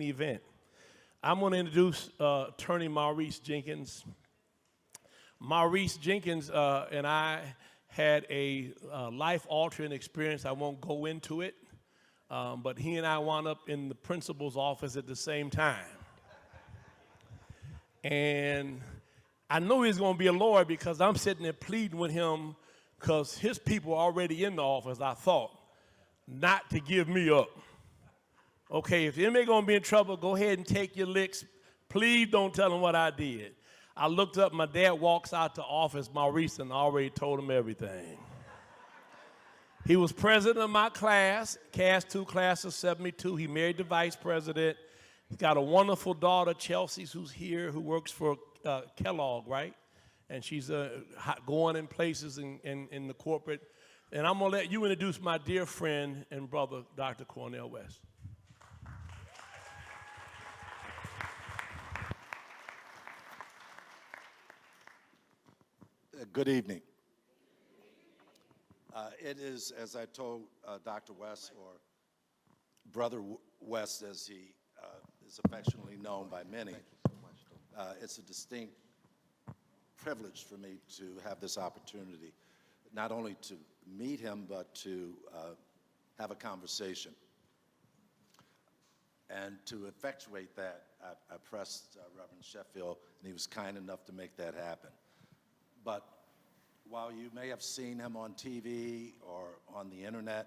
main event. I'm going to introduce Attorney Maurice Jenkins. Maurice Jenkins and I had a life-altering experience. I won't go into it, but he and I wound up in the principal's office at the same time. And I know he's going to be a lawyer because I'm sitting there pleading with him because his people are already in the office, I thought, not to give me up. Okay, if the inmate going to be in trouble, go ahead and take your licks. Please don't tell him what I did. I looked up, my dad walks out the office, Maurice, and I already told him everything. He was president of my class, CAS 2, class of 72. He married the vice president. He's got a wonderful daughter, Chelsea, who's here, who works for Kellogg, right? And she's going in places in the corporate. And I'm going to let you introduce my dear friend and brother, Dr. Cornell West. Good evening. It is, as I told Dr. West, or Brother West as he is affectionately known by many, it's a distinct privilege for me to have this opportunity, not only to meet him, but to have a conversation. And to effectuate that, I pressed Reverend Sheffield, and he was kind enough to make that happen. But while you may have seen him on TV or on the internet,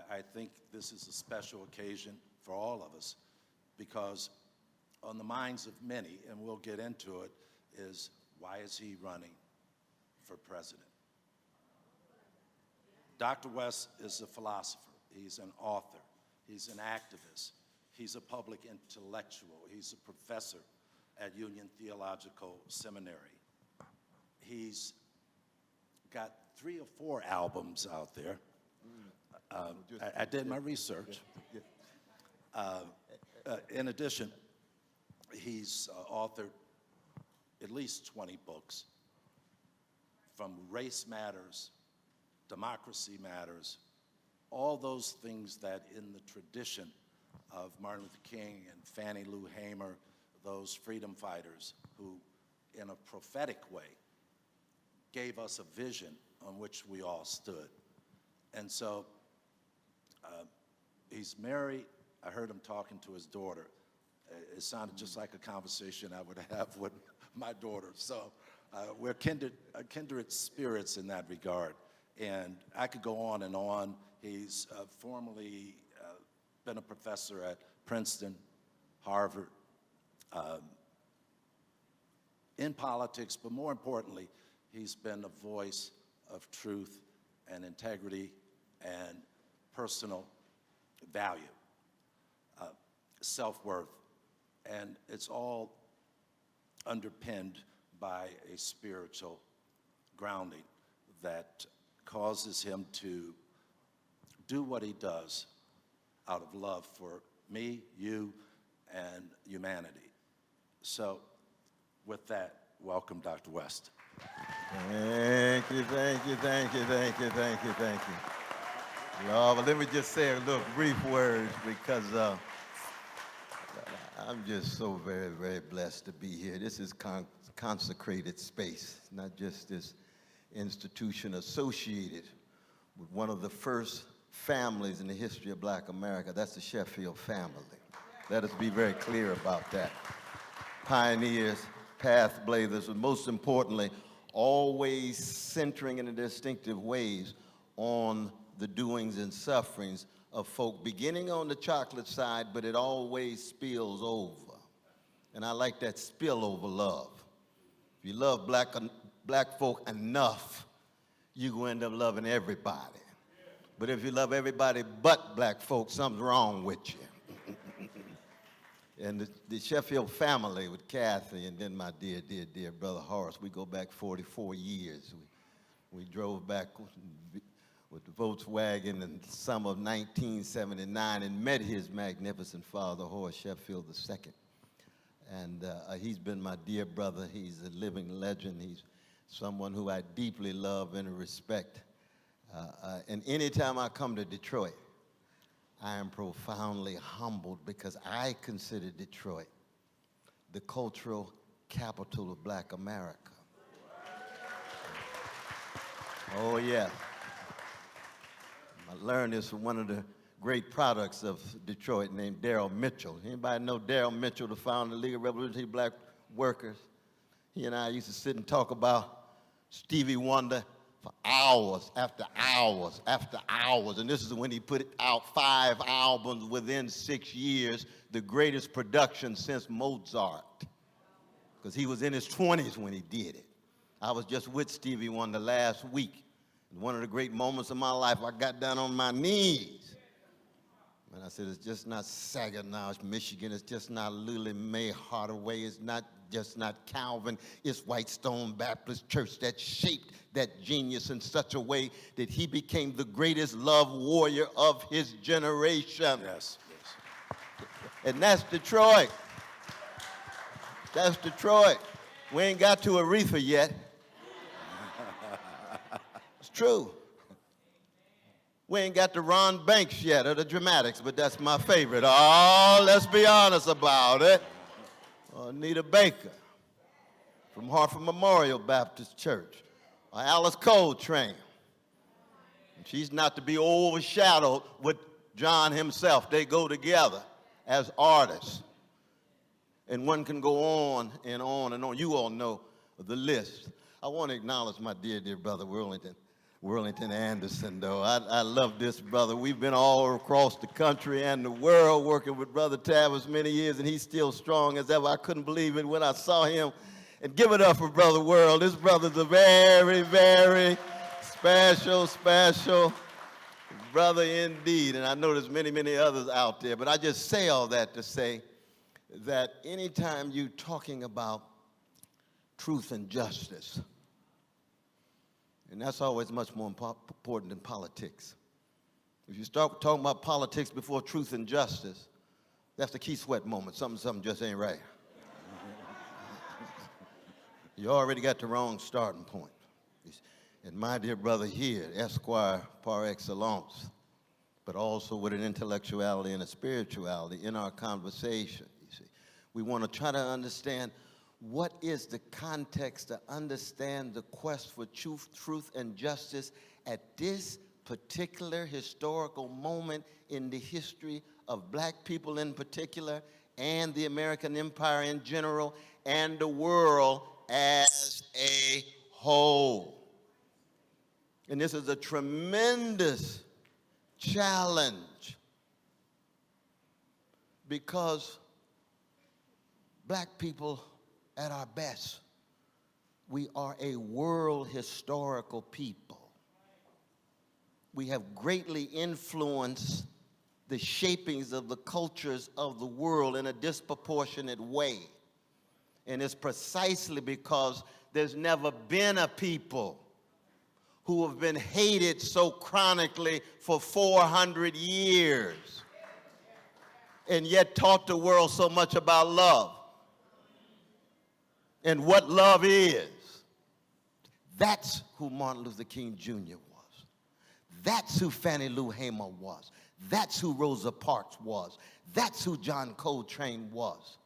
I think this is a special occasion for all of us, because on the minds of many, and we'll get into it, is why is he running for president? Dr. West is a philosopher. He's an author. He's an activist. He's a public intellectual. He's a professor at Union Theological Seminary. He's got 3 or 4 albums out there. I did my research. In addition, he's authored at least 20 books, from Race Matters, Democracy Matters, all those things that in the tradition of Martin Luther King and Fannie Lou Hamer, those freedom fighters who, in a prophetic way, gave us a vision on which we all stood. And so he's married. I heard him talking to his daughter. It sounded just like a conversation I would have with my daughter. So we're kindred spirits in that regard. And I could go on and on. He's formerly been a professor at Princeton, Harvard, in politics, but more importantly, he's been a voice of truth and integrity and personal value, self-worth, and it's all underpinned by a spiritual grounding that causes him to do what he does out of love for me, you, and humanity. So with that, welcome, Dr. West. Thank you, thank you, thank you, thank you, thank you, thank you. Lord, but let me just say a little brief words, because I'm just so very, very blessed to be here. This is consecrated space, not just this institution associated with one of the first families in the history of Black America. That's the Sheffield family. Let us be very clear about that. Pioneers, path blazers, but most importantly, always centering in distinctive ways on the doings and sufferings of folk, beginning on the chocolate side, but it always spills over. And I like that spillover love. If you love black folk enough, you're going to end up loving everybody. But if you love everybody but black folks, something's wrong with you. And the Sheffield family with Kathy and then my dear, dear, dear brother Horace, we go back 44 years. We drove back with the Volkswagen in the summer of 1979 and met his magnificent father, Horace Sheffield II. And he's been my dear brother. He's a living legend. He's someone who I deeply love and respect. And anytime I come to Detroit, I am profoundly humbled because I consider Detroit the cultural capital of Black America. Oh, yeah. I learned this from one of the great products of Detroit named Darrell Mitchell. Anybody know Darrell Mitchell, the founder of the League of Revolutionary Black Workers? He and I used to sit and talk about Stevie Wonder for hours after hours after hours. And this is when he put out 5 albums within 6 years, the greatest production since Mozart, because he was in his 20s when he did it. I was just with Stevie Wonder last week. One of the great moments of my life, I got down on my knees. And I said, it's just not Saginaw, Michigan. It's just not Lily Mae Hardaway. It's just not Calvin. It's Whitestone Baptist Church that shaped that genius in such a way that he became the greatest love warrior of his generation. Yes, yes. And that's Detroit. That's Detroit. We ain't got to Aretha yet. It's true. We ain't got to Ron Banks yet, or the Dramatics, but that's my favorite. Oh, let's be honest about it. Anita Baker from Hartford Memorial Baptist Church, or Alice Coltrane. And she's not to be overshadowed with John himself. They go together as artists. And one can go on and on and on. You all know the list. I want to acknowledge my dear, dear brother, Worlington Anderson, though. I love this brother. We've been all across the country and the world working with Brother Tavis many years, and he's still strong as ever. I couldn't believe it when I saw him. And give it up for Brother World. This brother's a very, very special brother indeed. And I know there's many, many others out there, but I just say all that to say that anytime you're talking about truth and justice, and that's always much more important than politics. If you start talking about politics before truth and justice, that's the Keith Sweat moment. Something just ain't right. You already got the wrong starting point. And my dear brother here, Esquire par excellence, but also with an intellectuality and a spirituality in our conversation, you see. We want to try to understand what is the context to understand the quest for truth and justice at this particular historical moment in the history of Black people in particular, and the American empire in general, and the world as a whole. And this is a tremendous challenge because Black people, at our best, we are a world historical people. We have greatly influenced the shapings of the cultures of the world in a disproportionate way. And it's precisely because there's never been a people who have been hated so chronically for 400 years and yet taught the world so much about love and what love is. That's who Martin Luther King Jr. was. That's who Fannie Lou Hamer was. That's who Rosa Parks was. That's who John Coltrane was.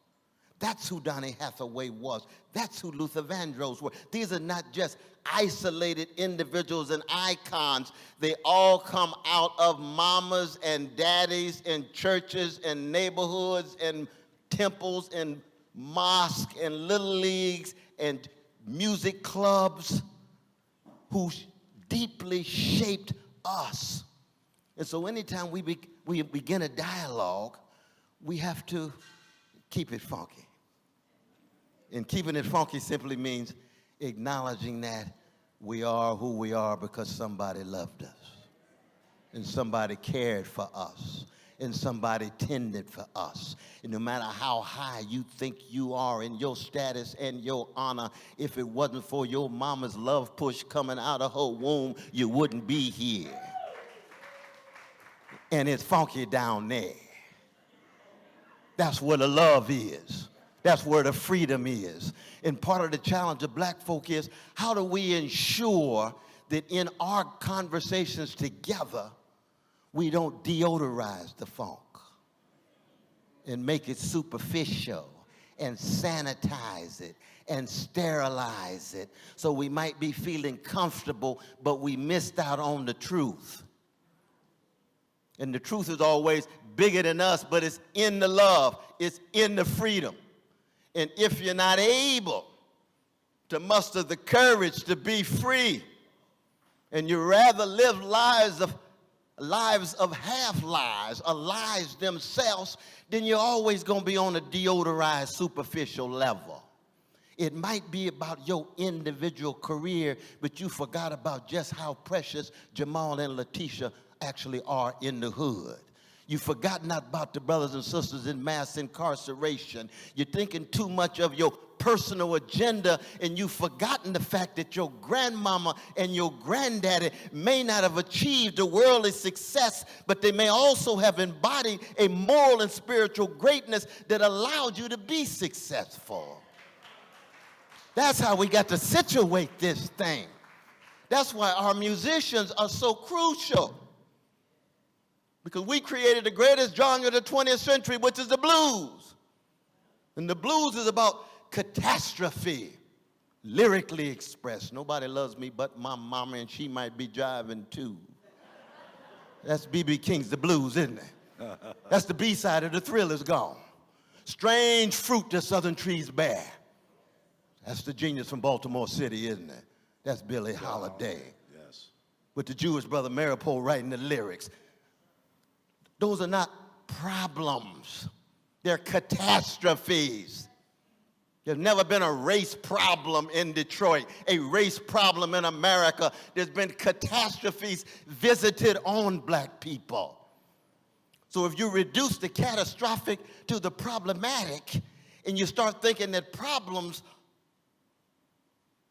That's who Donny Hathaway was. That's who Luther Vandross were. These are not just isolated individuals and icons. They all come out of mamas and daddies and churches and neighborhoods and temples and mosques and little leagues and music clubs who deeply shaped us. And so anytime we begin a dialogue, we have to keep it funky. And keeping it funky simply means acknowledging that we are who we are because somebody loved us, and somebody cared for us, and somebody tended for us. And no matter how high you think you are in your status and your honor, if it wasn't for your mama's love push coming out of her womb, you wouldn't be here. And it's funky down there. That's where the love is. That's where the freedom is. And part of the challenge of Black folk is, how do we ensure that in our conversations together, we don't deodorize the funk and make it superficial and sanitize it and sterilize it. So we might be feeling comfortable, but we missed out on the truth. And the truth is always bigger than us, but it's in the love. It's in the freedom. And if you're not able to muster the courage to be free, and you rather live lives of half lies or lies themselves, then you're always going to be on a deodorized, superficial level. It might be about your individual career, but you forgot about just how precious Jamal and Letitia actually are in the hood. You forgot not about the brothers and sisters in mass incarceration. You're thinking too much of your personal agenda, and you've forgotten the fact that your grandmama and your granddaddy may not have achieved a worldly success, but they may also have embodied a moral and spiritual greatness that allowed you to be successful. That's how we got to situate this thing. That's why our musicians are so crucial. Because we created the greatest genre of the 20th century, which is the blues. And the blues is about catastrophe, lyrically expressed. Nobody loves me but my mama, and she might be driving too. That's B.B. King's The Blues, isn't it? That's the B-side of The Thrill Is Gone. Strange fruit the southern trees bear. That's the genius from Baltimore City, isn't it? That's Billie Holiday. Yes. With the Jewish brother Maripol writing the lyrics. Those are not problems. They're catastrophes. There's never been a race problem in Detroit, a race problem in America. There's been catastrophes visited on black people. So if you reduce the catastrophic to the problematic, and you start thinking that problems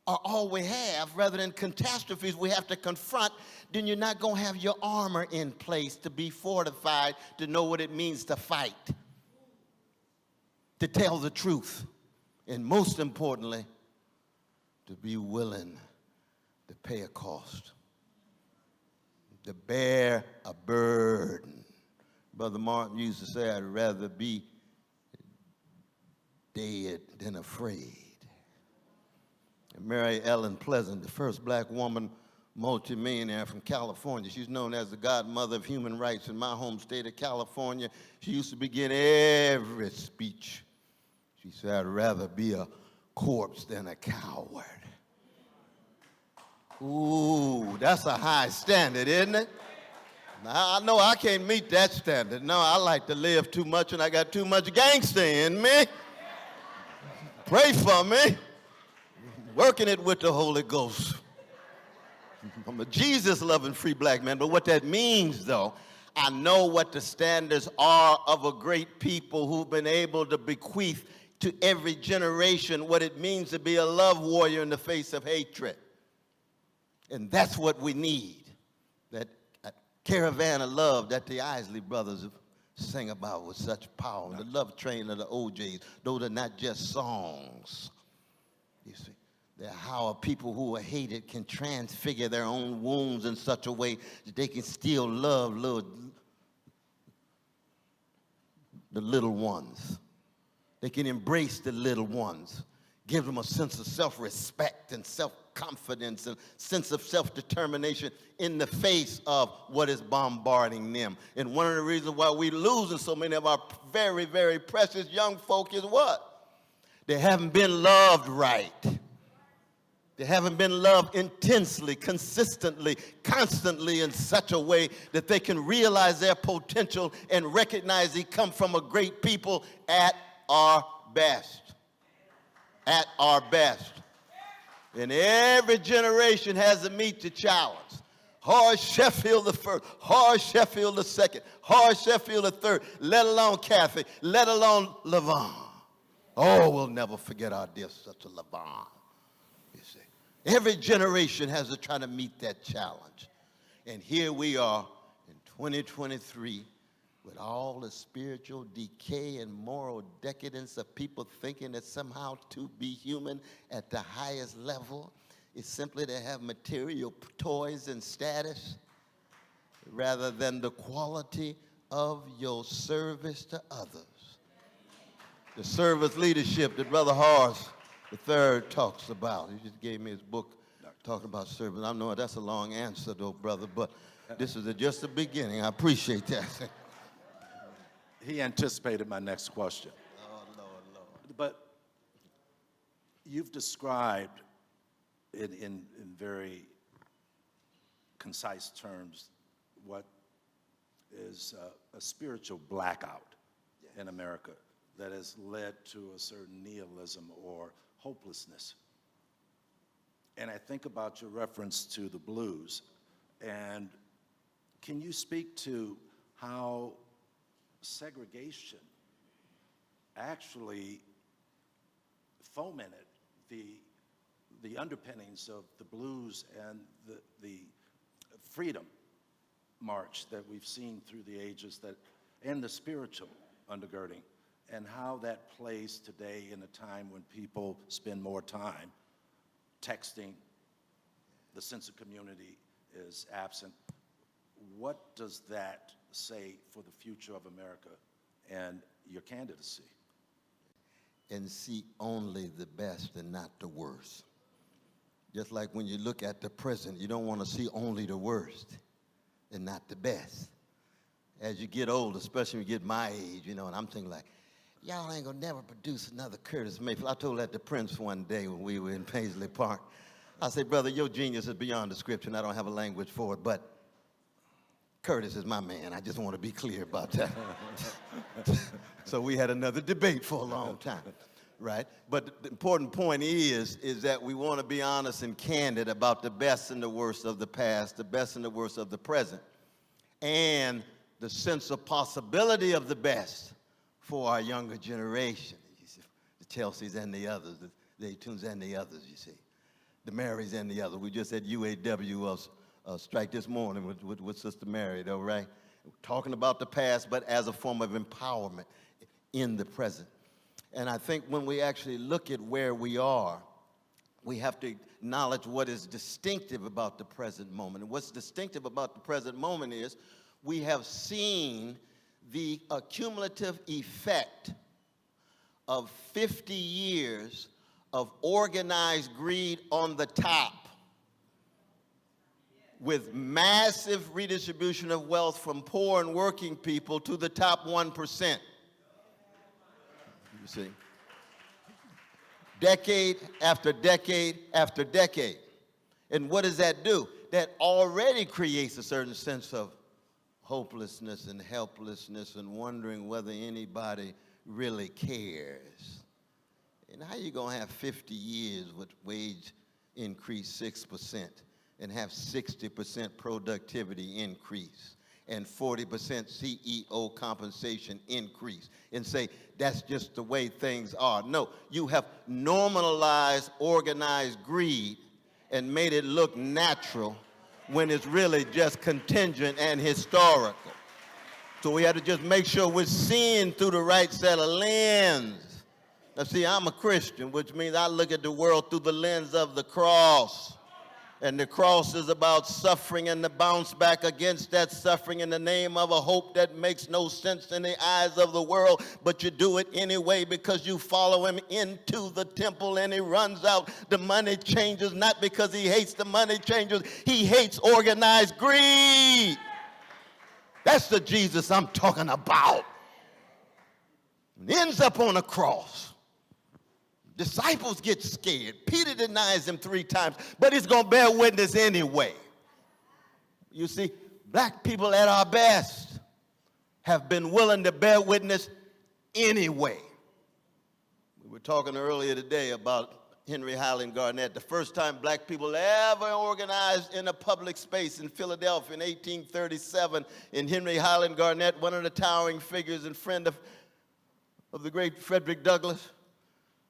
are all we have rather than catastrophes we have to confront, then you're not going to have your armor in place to be fortified, to know what it means to fight, to tell the truth, and most importantly, to be willing to pay a cost, to bear a burden. Brother Martin used to say, I'd rather be dead than afraid. And Mary Ellen Pleasant, the first black woman multimillionaire from California. She's known as the godmother of human rights in my home state of California. She used to begin every speech. She said, I'd rather be a corpse than a coward. Ooh, that's a high standard, isn't it? Now, I know I can't meet that standard. No, I like to live too much, and I got too much gangster in me. Pray for me. Working it with the Holy Ghost. I'm a Jesus-loving free black man, but what that means, though, I know what the standards are of a great people who've been able to bequeath to every generation what it means to be a love warrior in the face of hatred. And that's what we need, that caravan of love that the Isley brothers have sang about with such power, the love train of the OJs. Those are not just songs, you see. They're how people who are hated can transfigure their own wounds in such a way that they can still love the little ones. They can embrace the little ones, give them a sense of self-respect and self-confidence and sense of self-determination in the face of what is bombarding them. And one of the reasons why we're losing so many of our very, very precious young folk is what? They haven't been loved right. They haven't been loved intensely, consistently, constantly in such a way that they can realize their potential and recognize they come from a great people at our best. At our best. And every generation has to meet the challenge. Horace Sheffield the first, Horace Sheffield the second, Horace Sheffield the third, let alone Kathy, let alone LaVon. Oh, we'll never forget our dear sister LaVon. Every generation has to try to meet that challenge. And here we are in 2023 with all the spiritual decay and moral decadence of people thinking that somehow to be human at the highest level is simply to have material toys and status. rather than the quality of your service to others. The service leadership that Brother Horace III talks about. He just gave me his book talking about service. I know that's a long answer, though, brother, but this is just the beginning. I appreciate that. He anticipated my next question. Lord. But you've described in very concise terms what is a spiritual blackout in America that has led to a certain nihilism or hopelessness. And I think about your reference to the blues. And can you speak to how segregation actually fomented the underpinnings of the blues and the freedom march that we've seen through the ages, and the spiritual undergirding, and how that plays today in a time when people spend more time texting, the sense of community is absent. What does that say for the future of America and your candidacy? And see only the best and not the worst. Just like when you look at the present, you don't want to see only the worst and not the best. As you get older, especially when you get my age, and I'm thinking like, y'all ain't gonna never produce another Curtis Mayfield. I told that to Prince one day when we were in Paisley Park. I said, brother, your genius is beyond description. I don't have a language for it, but Curtis is my man. I just want to be clear about that. So we had another debate for a long time, right? But the important point is that we want to be honest and candid about the best and the worst of the past, the best and the worst of the present, and the sense of possibility of the best for our younger generation. You see, the Chelseas and the others, the Atunes and the others, you see, the Marys and the others. We just had UAW strike this morning with Sister Mary, though, right? Talking about the past, but as a form of empowerment in the present. And I think when we actually look at where we are, we have to acknowledge what is distinctive about the present moment. And what's distinctive about the present moment is we have seen the accumulative effect of 50 years of organized greed on the top, with massive redistribution of wealth from poor and working people to the top 1%. You see? Decade after decade after decade. And what does that do? That already creates a certain sense of hopelessness and helplessness and wondering whether anybody really cares. And how you going to have 50 years with wage increase 6% and have 60% productivity increase and 40% CEO compensation increase and say that's just the way things are? No, you have normalized organized greed and made it look natural when it's really just contingent and historical. So we have to just make sure we're seeing through the right set of lens. Now see, I'm a Christian, which means I look at the world through the lens of the cross. And the cross is about suffering and the bounce back against that suffering in the name of a hope that makes no sense in the eyes of the world, but you do it anyway because you follow him into the temple and he runs out. The money changers, not because he hates the money changers, he hates organized greed. That's the Jesus I'm talking about. It ends up on a cross. Disciples get scared. Peter denies him 3 times, but he's going to bear witness anyway. You see, black people at our best have been willing to bear witness anyway. We were talking earlier today about Henry Highland Garnett, the first time black people ever organized in a public space in Philadelphia in 1837. And Henry Highland Garnett, one of the towering figures and friend of the great Frederick Douglass,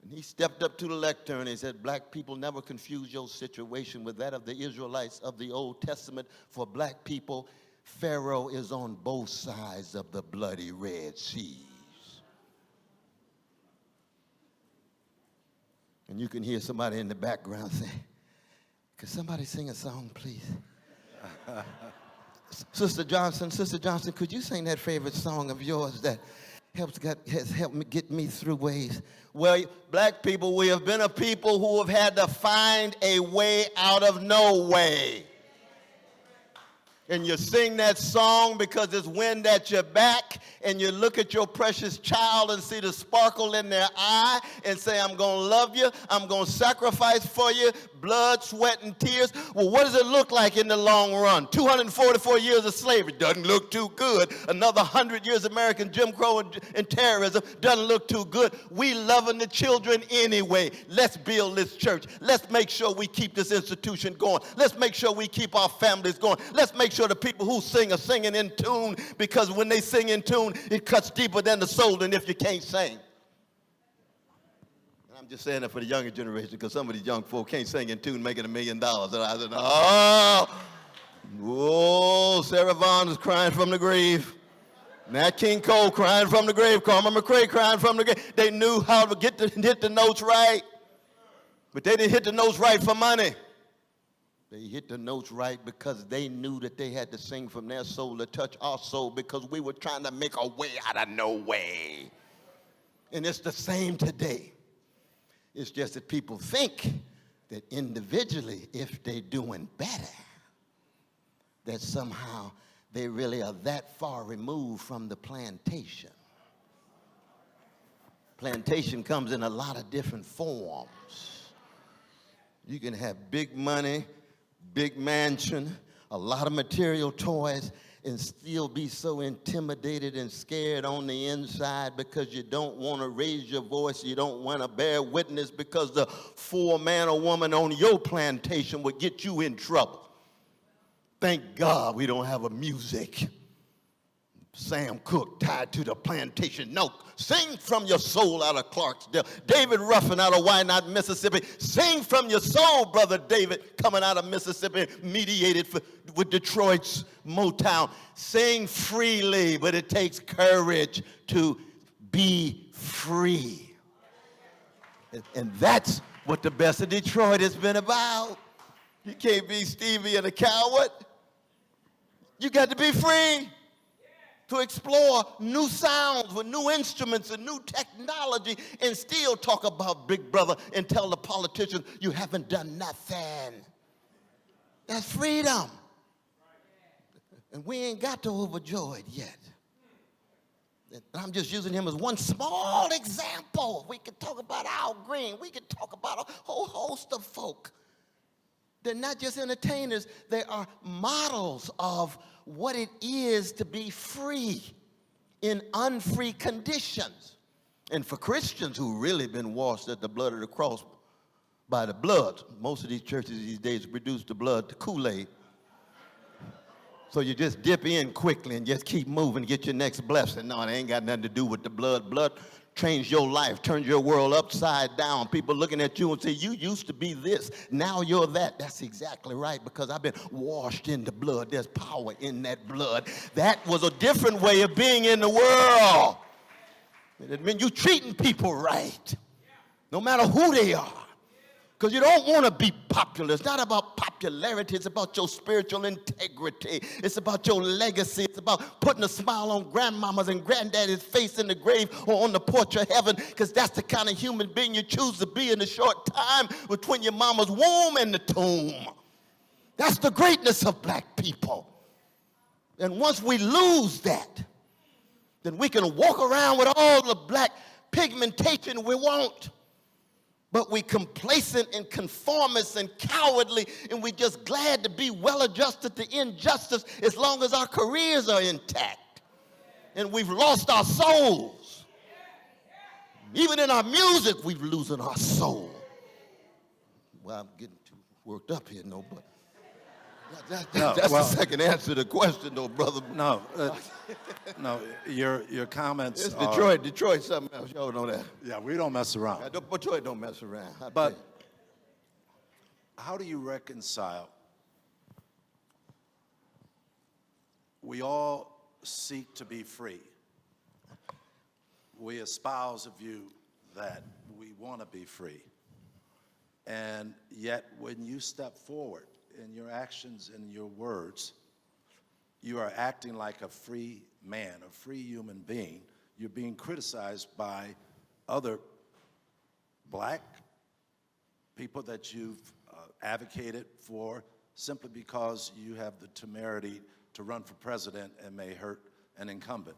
and he stepped up to the lectern and he said, black people, never confuse your situation with that of the Israelites of the Old Testament. For black people, Pharaoh is on both sides of the bloody Red Seas. And you can hear somebody in the background say, could somebody sing a song, please? Sister Johnson, could you sing that favorite song of yours that has helped me get me through ways? Well, black people, we have been a people who have had to find a way out of no way. And you sing that song because it's wind at your back, and you look at your precious child and see the sparkle in their eye and say, I'm going to love you, I'm going to sacrifice for you, blood, sweat, and tears. Well, what does it look like in the long run? 244 years of slavery doesn't look too good. Another 100 years of American Jim Crow and terrorism doesn't look too good. We loving the children anyway. Let's build this church. Let's make sure we keep this institution going. Let's make sure we keep our families going. Let's make sure the people who sing are singing in tune, because when they sing in tune, it cuts deeper than the soul than if you can't sing. I'm just saying that for the younger generation, because some of these young folk can't sing in tune making $1 million. And I said, Sarah Vaughan is crying from the grave. Nat King Cole crying from the grave. Carmen McRae crying from the grave. They knew how to hit the notes right, but they didn't hit the notes right for money. They hit the notes right because they knew that they had to sing from their soul to touch our soul, because we were trying to make a way out of no way. And it's the same today. It's just that people think that individually, if they're doing better, that somehow they really are that far removed from the plantation. Plantation comes in a lot of different forms. You can have big money, big mansion, a lot of material toys, and still be so intimidated and scared on the inside because you don't want to raise your voice, you don't want to bear witness, because the fool man or woman on your plantation would get you in trouble. Thank God we don't have a music Sam Cooke tied to the plantation. No, sing from your soul out of Clarksdale. David Ruffin out of Wynot, Mississippi. Sing from your soul, Brother David, coming out of Mississippi, mediated with Detroit's Motown. Sing freely, but it takes courage to be free. And that's what the best of Detroit has been about. You can't be Stevie and a coward. You got to be free to explore new sounds with new instruments and new technology, and still talk about Big Brother and tell the politicians you haven't done nothing. That's freedom. And we ain't got to overjoyed yet. And I'm just using him as one small example. We could talk about Al Green. We could talk about a whole host of folk. They're not just entertainers, they are models of what it is to be free in unfree conditions. And for Christians who really been washed at the blood of the cross by the blood, most of these churches these days produce the blood, the Kool-Aid. So you just dip in quickly and just keep moving, get your next blessing. No, it ain't got nothing to do with the blood. Blood changes your life, turns your world upside down. People looking at you and say, you used to be this, now you're that. That's exactly right, because I've been washed in the blood. There's power in that blood. That was a different way of being in the world. It meant you treating people right, no matter who they are. Because you don't want to be popular. It's not about popularity. It's about your spiritual integrity. It's about your legacy. It's about putting a smile on grandmama's and granddaddy's face in the grave or on the porch of heaven, because that's the kind of human being you choose to be in the short time between your mama's womb and the tomb. That's the greatness of black people. And once we lose that, then we can walk around with all the black pigmentation we want. But we complacent and conformist and cowardly, and we just glad to be well-adjusted to injustice as long as our careers are intact. And we've lost our souls. Even in our music, we've losing our soul. Well, I'm getting too worked up here, no, but that's the second answer to the question, though, brother. No, no, your comments It's are... Detroit, something else. Y'all know that. Yeah, we don't mess around. Detroit don't mess around. But how do you reconcile? We all seek to be free. We espouse a view that we want to be free. And yet, when you step forward in your actions and your words, you are acting like a free man, a free human being. You're being criticized by other black people that you've advocated for simply because you have the temerity to run for president and may hurt an incumbent.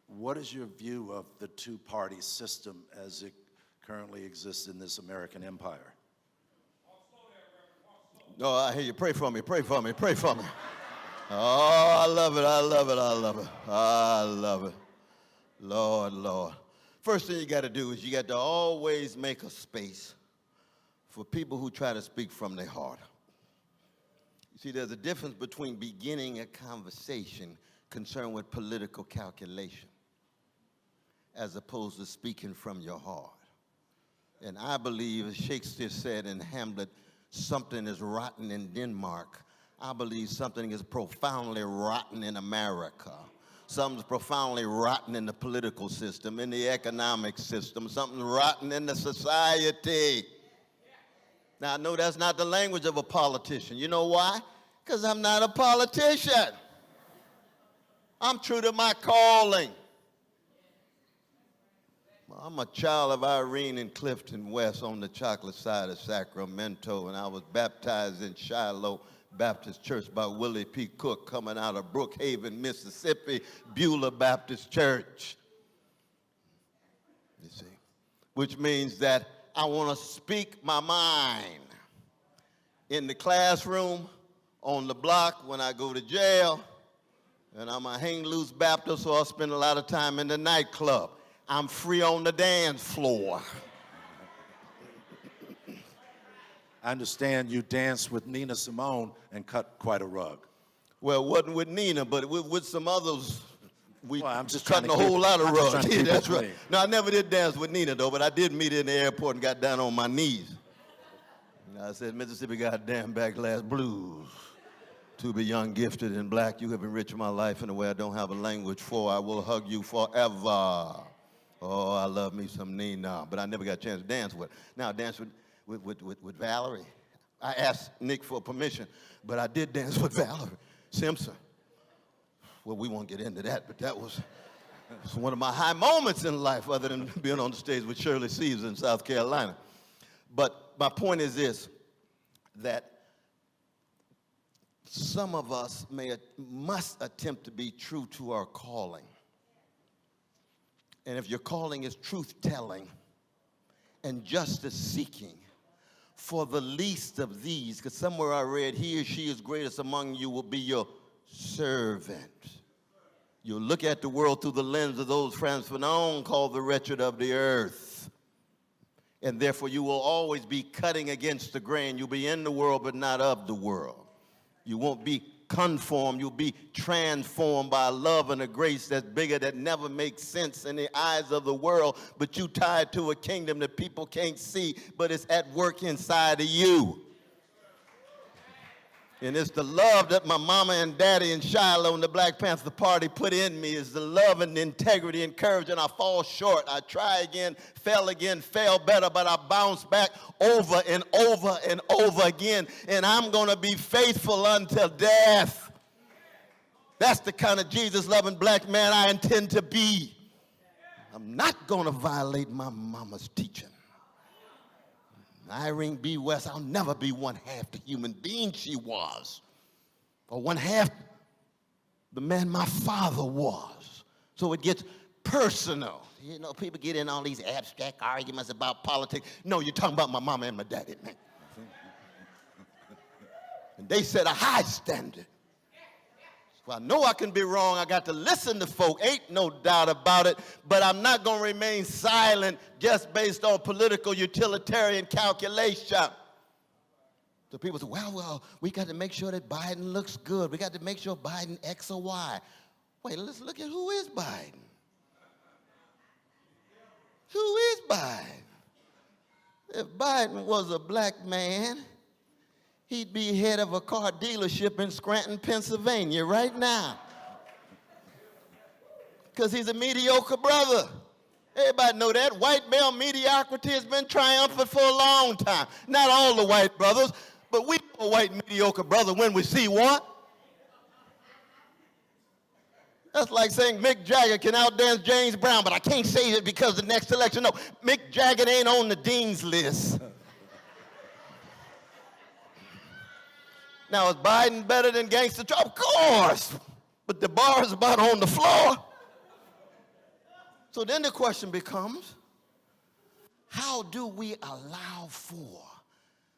What is your view of the two-party system as it currently exists in this American empire? No, I hear you. Pray for me, pray for me, pray for me. Oh, I love it, I love it, I love it. I love it. Lord, Lord. First thing you got to do is you got to always make a space for people who try to speak from their heart. You see, there's a difference between beginning a conversation concerned with political calculation as opposed to speaking from your heart. And I believe, as Shakespeare said in Hamlet, something is rotten in Denmark. I believe something is profoundly rotten in America. Something's profoundly rotten in the political system, in the economic system. Something's rotten in the society. Now, I know that's not the language of a politician. You know why? Because I'm not a politician. I'm true to my calling. I'm a child of Irene and Clifton West on the chocolate side of Sacramento, and I was baptized in Shiloh Baptist Church by Willie P. Cook coming out of Brookhaven, Mississippi, Beulah Baptist Church. You see, which means that I want to speak my mind in the classroom, on the block when I go to jail, and I'm a hang loose Baptist, so I spend a lot of time in the nightclub. I'm free on the dance floor. I understand you danced with Nina Simone and cut quite a rug. Well, it wasn't with Nina, but with some others. We Well, I'm just cutting a trying to whole lot of I'm just rugs. trying to Yeah, keep it that's right. clean. No, I never did dance with Nina, though, but I did meet her in the airport and got down on my knees. And I said, Mississippi goddamn backlash blues. To be young, gifted, and black, you have enriched my life in a way I don't have a language for. I will hug you forever. Oh, I love me some Nina, but I never got a chance to dance with her. Now, I danced with Valerie. I asked Nick for permission, but I did dance with Valerie Simpson. Well, we won't get into that, but that was one of my high moments in life, other than being on the stage with Shirley Caesar in South Carolina. But my point is this, that some of us must attempt to be true to our calling. And if your calling is truth-telling and justice-seeking, for the least of these, because somewhere I read, he or she is greatest among you will be your servant. You'll look at the world through the lens of those Francis Fanon called the wretched of the earth. And therefore, you will always be cutting against the grain. You'll be in the world, but not of the world. You won't be conformed. You'll be transformed by a love and a grace that's bigger, that never makes sense in the eyes of the world, but you tied to a kingdom that people can't see, but it's at work inside of you. And it's the love that my mama and daddy and Shiloh and the Black Panther Party put in me, is the love and the integrity and courage, and I fall short. I try again, fail better, but I bounce back over and over and over again, and I'm going to be faithful until death. That's the kind of Jesus-loving black man I intend to be. I'm not going to violate my mama's teaching. Irene B. West, I'll never be one half the human being she was, or one half the man my father was. So it gets personal. You know, people get in all these abstract arguments about politics. No, you're talking about my mama and my daddy, man. And they set a high standard. So I know I can be wrong. I got to listen to folk. Ain't no doubt about it. But I'm not going to remain silent just based on political utilitarian calculation. So people say, well, we got to make sure that Biden looks good. We got to make sure Biden X or Y. Wait, let's look at who is Biden. Who is Biden? If Biden was a black man, he'd be head of a car dealership in Scranton, Pennsylvania right now. Because he's a mediocre brother. Everybody know that. White male mediocrity has been triumphant for a long time. Not all the white brothers, but we know a white mediocre brother when we see one. That's like saying Mick Jagger can outdance James Brown, but I can't say it because the next election. No, Mick Jagger ain't on the dean's list. Now, is Biden better than Gangster Trump? Of course. But the bar is about on the floor. So then the question becomes, how do we allow for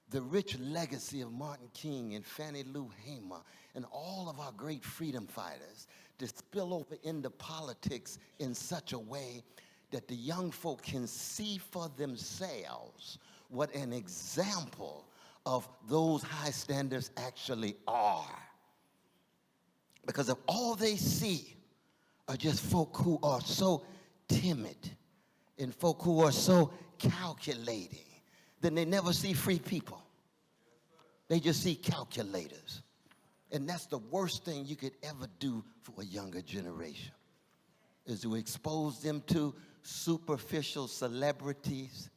the rich legacy of Martin King and Fannie Lou Hamer and all of our great freedom fighters to spill over into politics in such a way that the young folk can see for themselves what an example of those high standards actually are? Because if all they see are just folk who are so timid and folk who are so calculating, then they never see free people. They just see calculators. And that's the worst thing you could ever do for a younger generation, is to expose them to superficial celebrities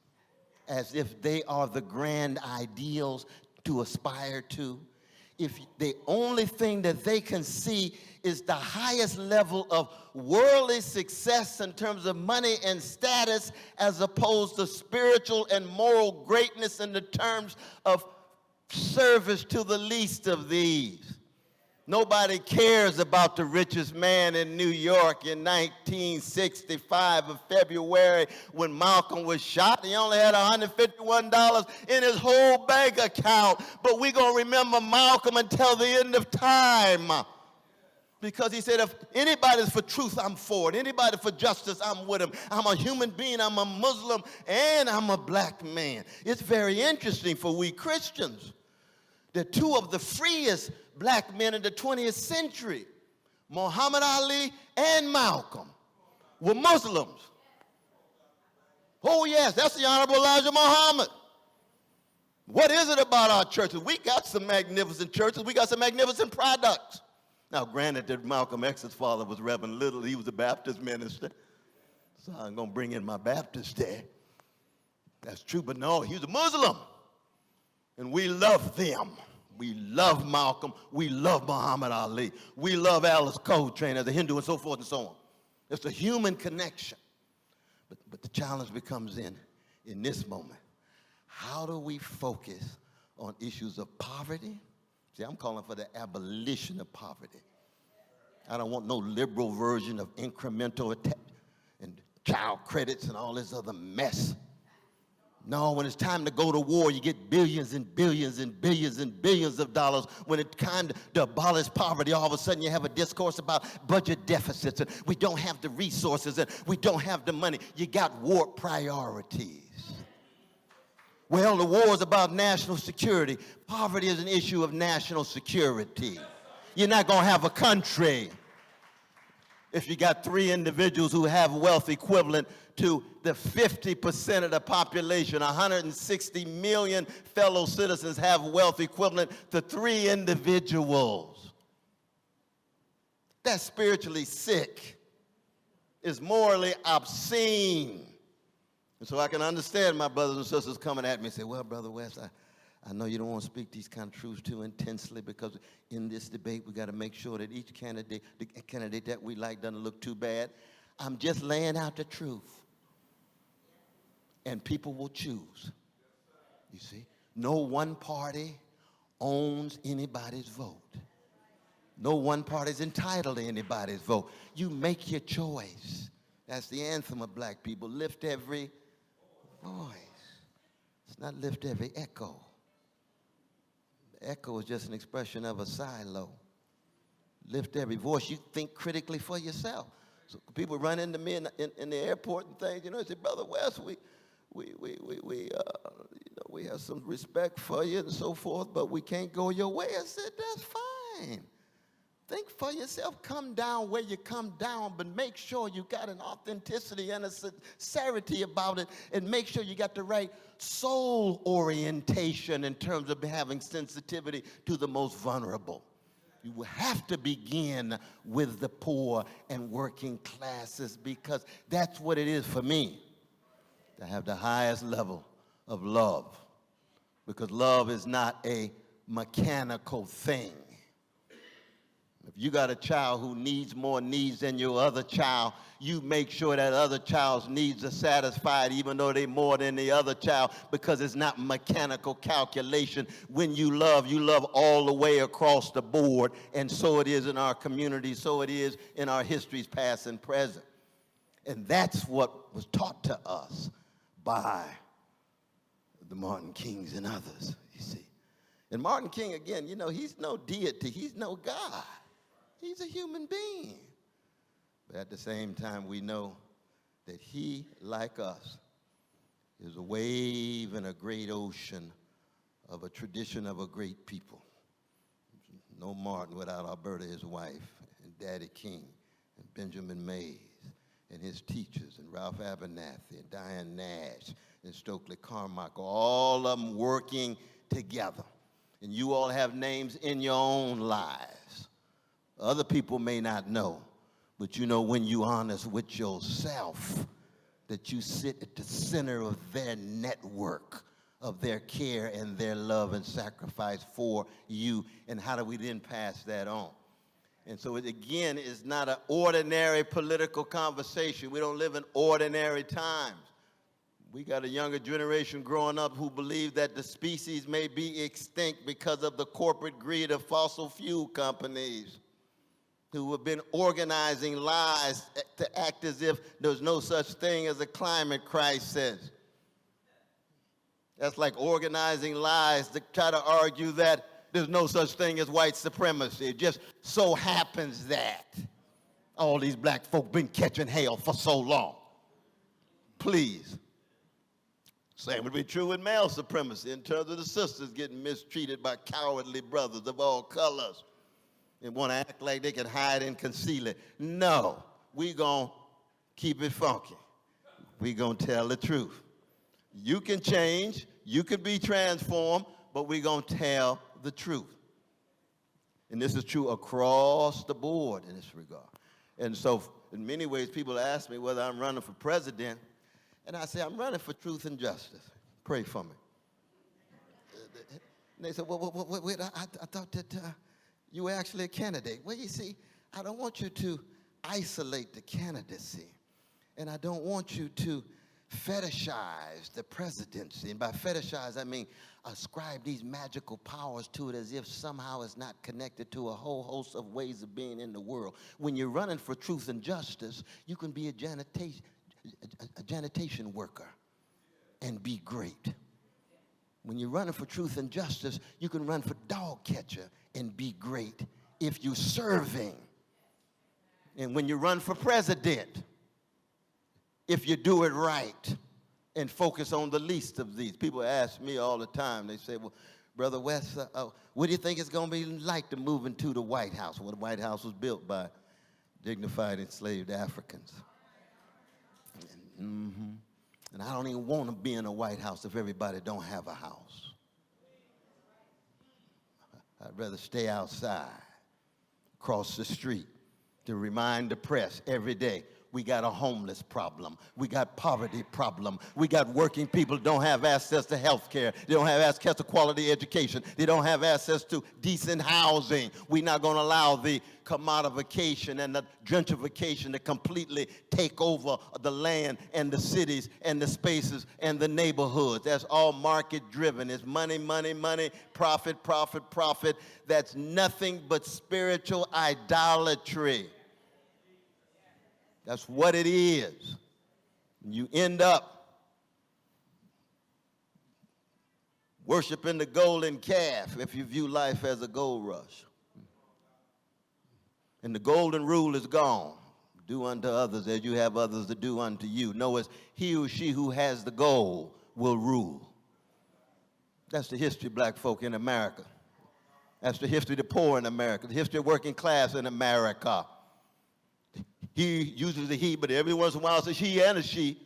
as if they are the grand ideals to aspire to. If the only thing that they can see is the highest level of worldly success in terms of money and status, as opposed to spiritual and moral greatness in the terms of service to the least of these. Nobody cares about the richest man in New York in 1965 of February when Malcolm was shot. He only had $151 in his whole bank account. But we're going to remember Malcolm until the end of time. Because he said, if anybody's for truth, I'm for it. Anybody for justice, I'm with him. I'm a human being, I'm a Muslim, and I'm a black man. It's very interesting for we Christians that two of the freest black men in the 20th century, Muhammad Ali and Malcolm, were Muslims. Oh yes, that's the Honorable Elijah Muhammad. What is it about our churches? We got some magnificent churches. We got some magnificent products. Now, granted that Malcolm X's father was Reverend Little. He was a Baptist minister. So I'm going to bring in my Baptist there. That's true, but no, he was a Muslim. And we love them. We love Malcolm. We love Muhammad Ali. We love Alice Coltrane as a Hindu and so forth and so on. It's a human connection. But the challenge becomes in this moment. How do we focus on issues of poverty? See, I'm calling for the abolition of poverty. I don't want no liberal version of incremental and child credits and all this other mess. No, when it's time to go to war, you get billions and billions and billions and billions of dollars. When it's time to abolish poverty, all of a sudden you have a discourse about budget deficits, and we don't have the resources, and we don't have the money. You got warped priorities. Well, the war is about national security. Poverty is an issue of national security. You're not going to have a country if you got three individuals who have wealth equivalent to the 50% of the population. 160 million fellow citizens have wealth equivalent to three individuals. That's spiritually sick. It's morally obscene. And so I can understand my brothers and sisters coming at me and say, well, Brother West, I know you don't want to speak these kind of truths too intensely, because in this debate we got to make sure that each candidate, the candidate that we like, doesn't look too bad. I'm just laying out the truth. And people will choose. You see? No one party owns anybody's vote. No one party is entitled to anybody's vote. You make your choice. That's the anthem of black people. Lift every voice. It's not lift every echo. The echo is just an expression of a silo. Lift every voice. You think critically for yourself. So people run into me in the airport and things, they say, Brother West, we have some respect for you and so forth, but we can't go your way. I said, that's fine. Think for yourself. Come down where you come down, but make sure you got an authenticity and a sincerity about it, and make sure you got the right soul orientation in terms of having sensitivity to the most vulnerable. You will have to begin with the poor and working classes, because that's what it is for me to have the highest level of love, because love is not a mechanical thing. If you got a child who needs more needs than your other child, you make sure that other child's needs are satisfied even though they're more than the other child, because it's not mechanical calculation. When you love all the way across the board, and so it is in our community, so it is in our histories past and present. And that's what was taught to us by the Martin Kings and others, you see. And Martin King, again, you know, he's no deity, he's no God. He's a human being. But at the same time, we know that he, like us, is a wave in a great ocean of a tradition of a great people. No Martin without Alberta, his wife, and Daddy King, and Benjamin Mays, and his teachers, and Ralph Abernathy, and Diane Nash, and Stokely Carmichael, all of them working together. And you all have names in your own lives. Other people may not know, but you know when you're honest with yourself, that you sit at the center of their network, of their care and their love and sacrifice for you. And how do we then pass that on? And so it, again, is not an ordinary political conversation. We don't live in ordinary times. We got a younger generation growing up who believe that the species may be extinct because of the corporate greed of fossil fuel companies, who have been organizing lies to act as if there's no such thing as a climate crisis. That's like organizing lies to try to argue that there's no such thing as white supremacy. It just so happens that all these black folk been catching hell for so long. Please. Same would be true with male supremacy in terms of the sisters getting mistreated by cowardly brothers of all colors and want to act like they can hide and conceal it. No, we gonna keep it funky. We gonna tell the truth. You can change, you can be transformed, but we gonna tell the truth. And this is true across the board in this regard. And so in many ways, people ask me whether I'm running for president, and I say, I'm running for truth and justice. Pray for me. And they said, well, wait, I thought that you were actually a candidate. Well, you see, I don't want you to isolate the candidacy, and I don't want you to fetishize the presidency. And by fetishize, I mean ascribe these magical powers to it as if somehow it's not connected to a whole host of ways of being in the world. When you're running for truth and justice, you can be a janitation worker and be great. When you're running for truth and justice, you can run for dog catcher and be great if you're serving. And when you run for president, if you do it right and focus on the least of these. People ask me all the time, they say, well, Brother West, what do you think it's going to be like to move into the White House? Well, the White House was built by dignified enslaved Africans. And I don't even want to be in a White House if everybody don't have a house. I'd rather stay outside, across the street, to remind the press every day, we got a homeless problem. We got poverty problem. We got working people don't have access to health care. They don't have access to quality education. They don't have access to decent housing. We're not going to allow the commodification and the gentrification to completely take over the land and the cities and the spaces and the neighborhoods. That's all market driven. It's money, money, money, profit, profit, profit. That's nothing but spiritual idolatry. That's what it is. You end up worshiping the golden calf if you view life as a gold rush. And the golden rule is gone. Do unto others as you have others to do unto you. No, it's he or she who has the gold will rule. That's the history of black folk in America. That's the history of the poor in America, the history of working class in America. He uses the he, but every once in a while says he and a she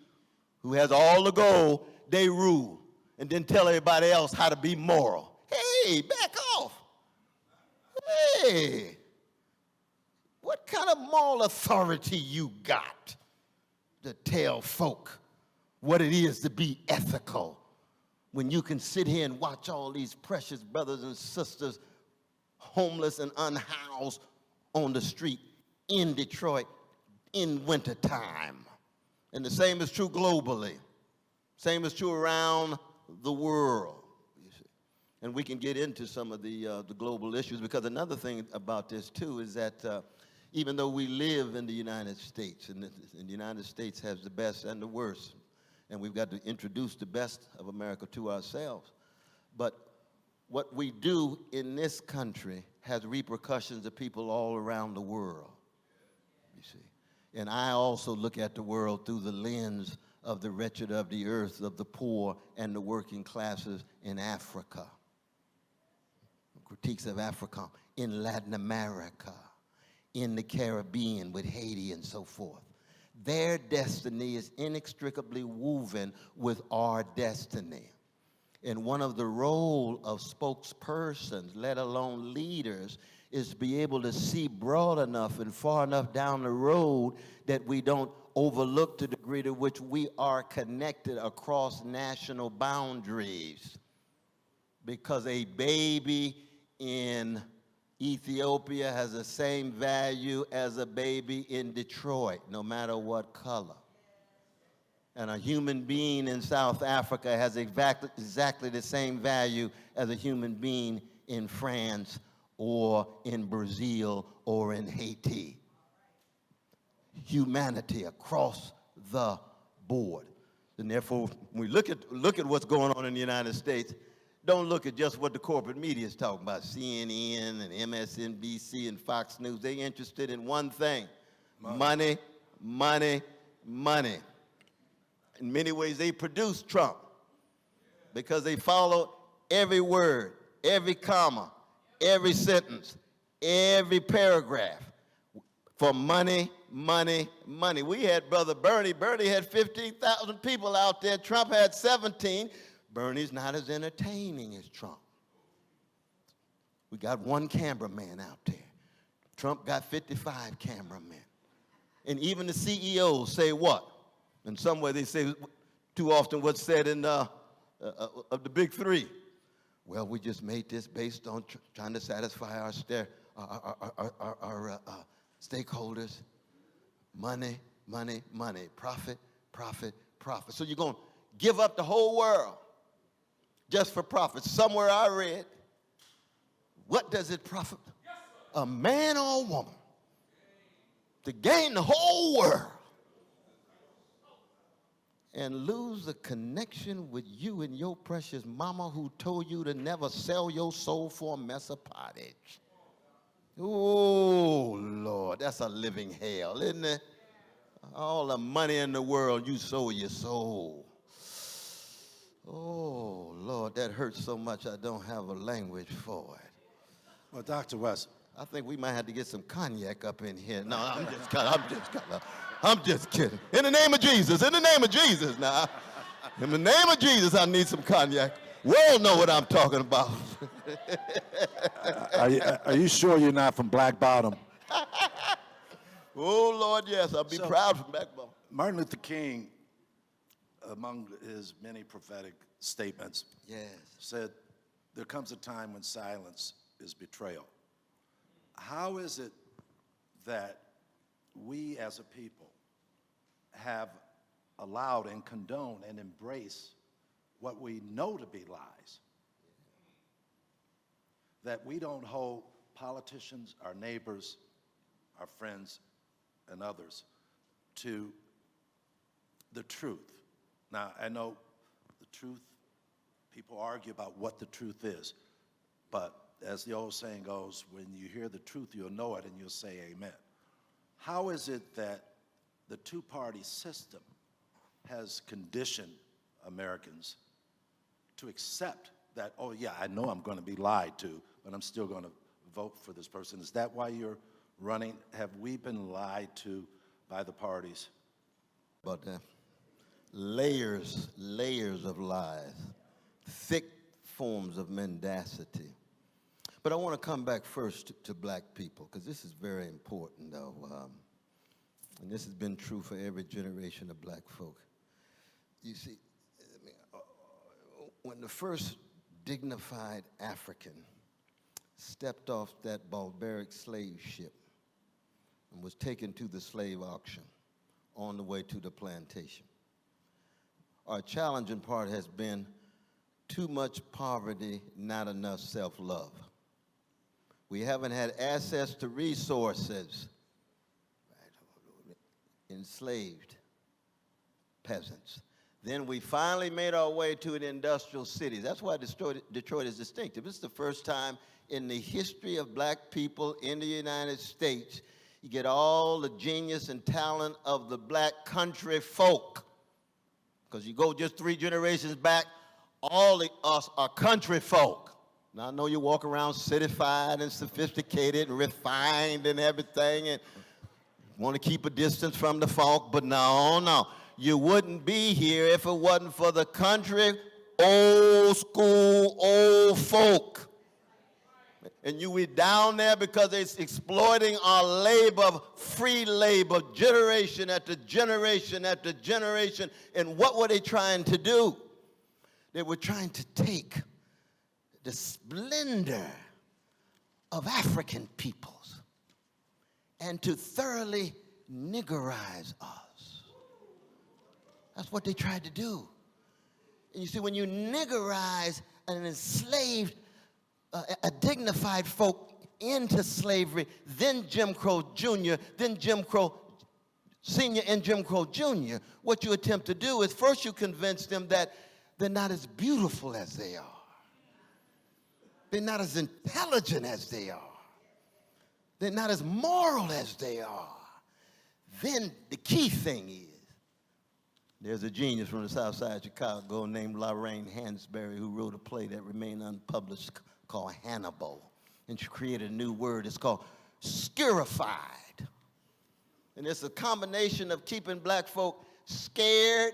who has all the gold, they rule. And then tell everybody else how to be moral. Hey, back off. Hey, what kind of moral authority you got to tell folk what it is to be ethical when you can sit here and watch all these precious brothers and sisters, homeless and unhoused, on the street in Detroit in wintertime. And the same is true globally. Same is true around the world, you see. And we can get into some of the global issues, because another thing about this too is that even though we live in the United States, and the United States has the best and the worst, and we've got to introduce the best of America to ourselves, but what we do in this country has repercussions to people all around the world, you see. And I also look at the world through the lens of the wretched of the earth, of the poor and the working classes in Africa. Critiques of Africa, in Latin America, in the Caribbean with Haiti and so forth. Their destiny is inextricably woven with our destiny. And one of the role of spokespersons, let alone leaders, is to be able to see broad enough and far enough down the road that we don't overlook the degree to which we are connected across national boundaries. Because a baby in Ethiopia has the same value as a baby in Detroit, no matter what color. And a human being in South Africa has exactly the same value as a human being in France or in Brazil or in Haiti. Humanity across the board. And therefore, when we look at what's going on in the United States, don't look at just what the corporate media is talking about, CNN and MSNBC and Fox News. They're interested in one thing: money, money, money. In many ways, they produce Trump because they follow every word, every comma, every sentence, every paragraph for money, money, money. We had Brother Bernie. Bernie had 15,000 people out there. Trump had 17. Bernie's not as entertaining as Trump. We got one cameraman out there. Trump got 55 cameramen. And even the CEOs say what? In some way, they say too often what's said in of the big three. Well, we just made this based on trying to satisfy our stakeholders. Money, money, money. Profit, profit, profit. So you're going to give up the whole world just for profit. Somewhere I read, what does it profit a man or a woman to gain the whole world and lose the connection with you and your precious mama who told you to never sell your soul for a mess of pottage? Oh, Lord, that's a living hell, isn't it? All the money in the world, you sold your soul. Oh, Lord, that hurts so much I don't have a language for it. Well, Dr. West. I think we might have to get some cognac up in here. No, I'm just kidding. In the name of Jesus, in the name of Jesus now. In the name of Jesus, I need some cognac. World know what I'm talking about. Are you sure you're not from Black Bottom? Oh, Lord, yes, I'll be proud from Black Bottom. Martin Luther King, among his many prophetic statements, said, there comes a time when silence is betrayal. How is it that we as a people have allowed and condoned and embraced what we know to be lies? That we don't hold politicians, our neighbors, our friends, and others to the truth. Now, I know the truth, people argue about what the truth is, but as the old saying goes, when you hear the truth, you'll know it and you'll say amen. How is it that the two-party system has conditioned Americans to accept that, oh yeah, I know I'm going to be lied to, but I'm still going to vote for this person? Is that why you're running? Have we been lied to by the parties? But layers of lies, thick forms of mendacity. But I want to come back first to black people, because this is very important, though. And this has been true for every generation of black folk. You see, when the first dignified African stepped off that barbaric slave ship and was taken to the slave auction on the way to the plantation. Our challenging part has been too much poverty, not enough self-love. We haven't had access to resources. Enslaved peasants. Then we finally made our way to an industrial city. That's why Detroit is distinctive. It's the first time in the history of black people in the United States you get all the genius and talent of the black country folk. Because you go just 3 generations back, all of us are country folk. Now, I know you walk around cityfied and sophisticated and refined and everything and want to keep a distance from the folk, but no. You wouldn't be here if it wasn't for the country, old school, old folk. And you were down there because it's exploiting our labor, free labor, generation after generation after generation. And what were they trying to do? They were trying to take the splendor of African peoples and to thoroughly niggerize us. That's what they tried to do. And you see, when you niggerize an enslaved, a dignified folk into slavery, then Jim Crow Jr., then Jim Crow Senior and Jim Crow Jr., what you attempt to do is first you convince them that they're not as beautiful as they are. They're not as intelligent as they are. They're not as moral as they are. Then the key thing is, there's a genius from the south side of Chicago named Lorraine Hansberry who wrote a play that remained unpublished called Hannibal. And she created a new word. It's called scarified. And it's a combination of keeping black folk scared,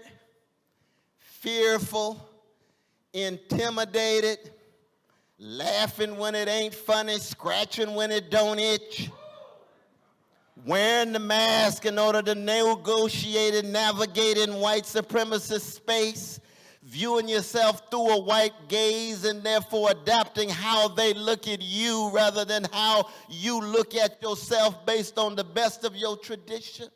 fearful, intimidated, laughing when it ain't funny, scratching when it don't itch, wearing the mask in order to negotiate and navigate in white supremacist space, viewing yourself through a white gaze and therefore adapting how they look at you rather than how you look at yourself based on the best of your tradition.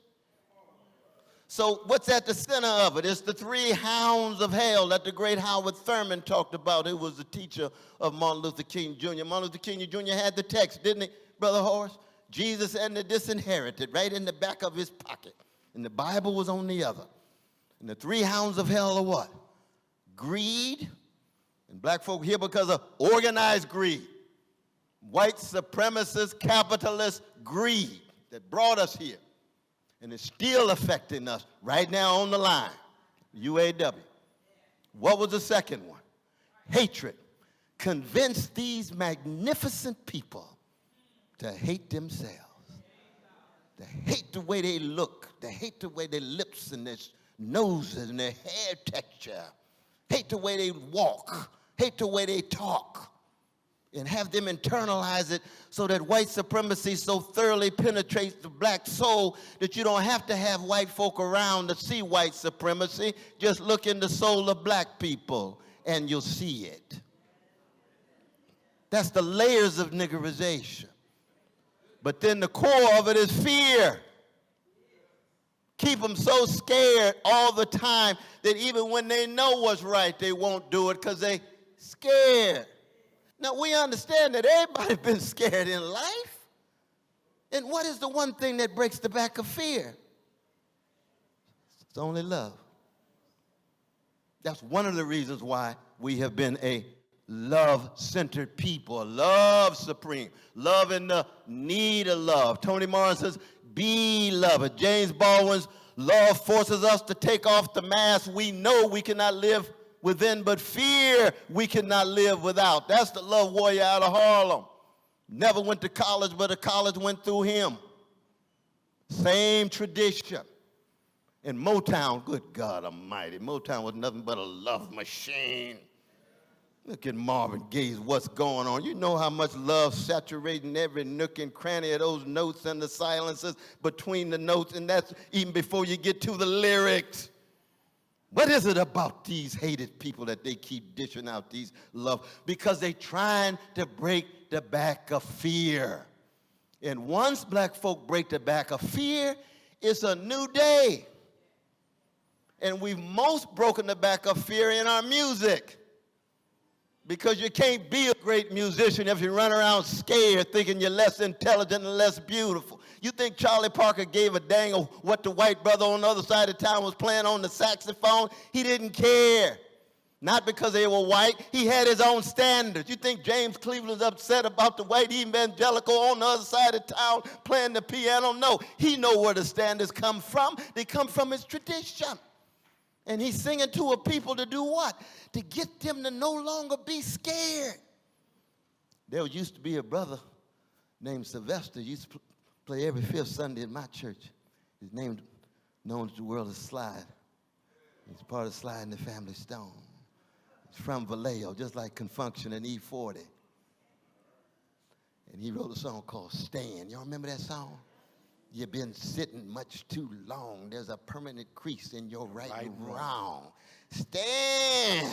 So what's at the center of it? It's the 3 hounds of hell that the great Howard Thurman talked about, who was the teacher of Martin Luther King Jr. Martin Luther King Jr. had the text, didn't he, Brother Horace? Jesus and the disinherited, right in the back of his pocket. And the Bible was on the other. And the 3 hounds of hell are what? Greed. And black folk here because of organized greed. White supremacist, capitalist greed that brought us here. And it's still affecting us right now on the line. UAW. What was the second one? Hatred. Convince these magnificent people to hate themselves, to hate the way they look, to hate the way their lips and their noses and their hair texture, hate the way they walk, hate the way they talk, and have them internalize it so that white supremacy so thoroughly penetrates the black soul that you don't have to have white folk around to see white supremacy. Just look in the soul of black people and you'll see it. That's the layers of niggerization. But then the core of it is fear. Keep them so scared all the time that even when they know what's right, they won't do it because they scared. Now, we understand that everybody's been scared in life. And what is the one thing that breaks the back of fear? It's only love. That's one of the reasons why we have been a love-centered people, love supreme, love in the need of love. Toni Morrison's be loved. James Baldwin's love forces us to take off the mask we know we cannot live within, but fear we cannot live without. That's the love warrior out of Harlem. Never went to college, but a college went through him. Same tradition. In Motown, good God Almighty, Motown was nothing but a love machine. Look at Marvin Gaye's What's Going On. You know how much love saturating every nook and cranny of those notes and the silences between the notes, and that's even before you get to the lyrics. What is it about these hated people that they keep dishing out these love? Because they're trying to break the back of fear. And once black folk break the back of fear, it's a new day. And we've most broken the back of fear in our music. Because you can't be a great musician if you run around scared, thinking you're less intelligent and less beautiful. You think Charlie Parker gave a dang of what the white brother on the other side of town was playing on the saxophone? He didn't care. Not because they were white. He had his own standards. You think James Cleveland's upset about the white evangelical on the other side of town playing the piano? No, he know where the standards come from. They come from his tradition. And he's singing to a people to do what? To get them to no longer be scared. There used to be a brother named Sylvester. He used to play every fifth Sunday in my church. His name known to the world as Slide. He's part of Slide and the Family Stone. He's from Vallejo, just like Confunction and E40. And he wrote a song called Stand. Y'all remember that song? You've been sitting much too long. There's a permanent crease in your right and wrong. Stand.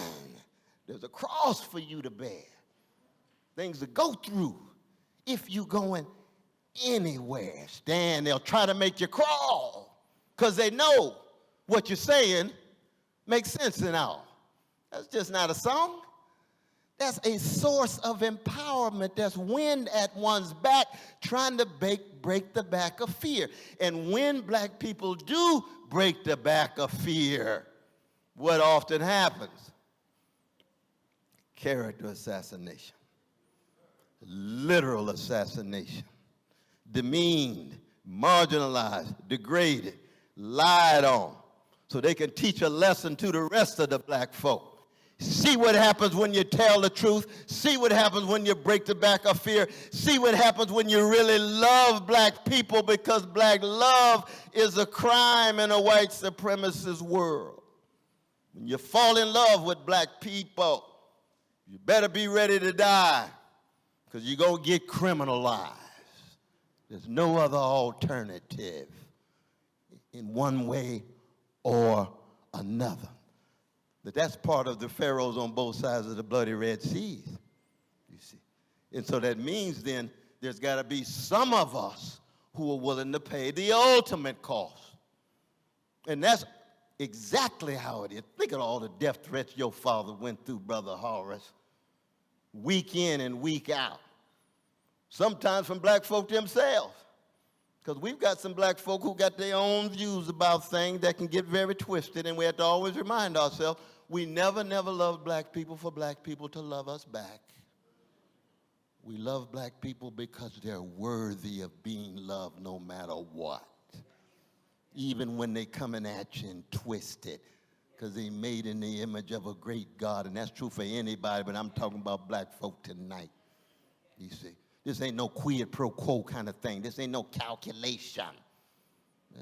There's a cross for you to bear. Things to go through if you're going anywhere. Stand. They'll try to make you crawl because they know what you're saying makes sense and all. That's just not a song. That's a source of empowerment. That's wind at one's back, trying to break the back of fear. And when black people do break the back of fear, what often happens? Character assassination, literal assassination, demeaned, marginalized, degraded, lied on, so they can teach a lesson to the rest of the black folk. See what happens when you tell the truth. See what happens when you break the back of fear. See what happens when you really love black people, because black love is a crime in a white supremacist world. When you fall in love with black people, you better be ready to die, because you're going to get criminalized. There's no other alternative in one way or another. But that's part of the pharaohs on both sides of the bloody Red Seas, you see. And so that means then there's got to be some of us who are willing to pay the ultimate cost. And that's exactly how it is. Think of all the death threats your father went through, Brother Horace, week in and week out. Sometimes from black folk themselves. Because we've got some black folk who got their own views about things that can get very twisted, and we have to always remind ourselves, we never loved black people for black people to love us back. We love black people because they're worthy of being loved no matter what. Even when they coming at you and twisted, because they made in the image of a great God, and that's true for anybody, but I'm talking about black folk tonight, you see. This ain't no quid pro quo kind of thing. This ain't no calculation.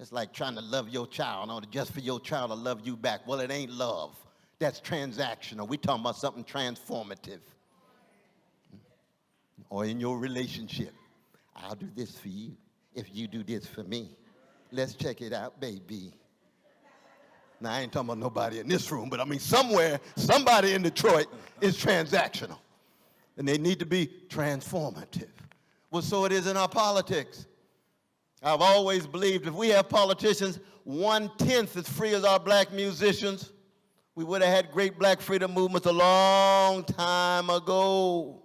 It's like trying to love your child, or just for your child to love you back. Well, it ain't love. That's transactional. We talking about something transformative. Or in your relationship, I'll do this for you if you do this for me. Let's check it out, baby. Now, I ain't talking about nobody in this room, but I mean somewhere, somebody in Detroit is transactional. And they need to be transformative. Well, so it is in our politics. I've always believed if we have politicians 1/10 as free as our black musicians, we would have had great black freedom movements a long time ago.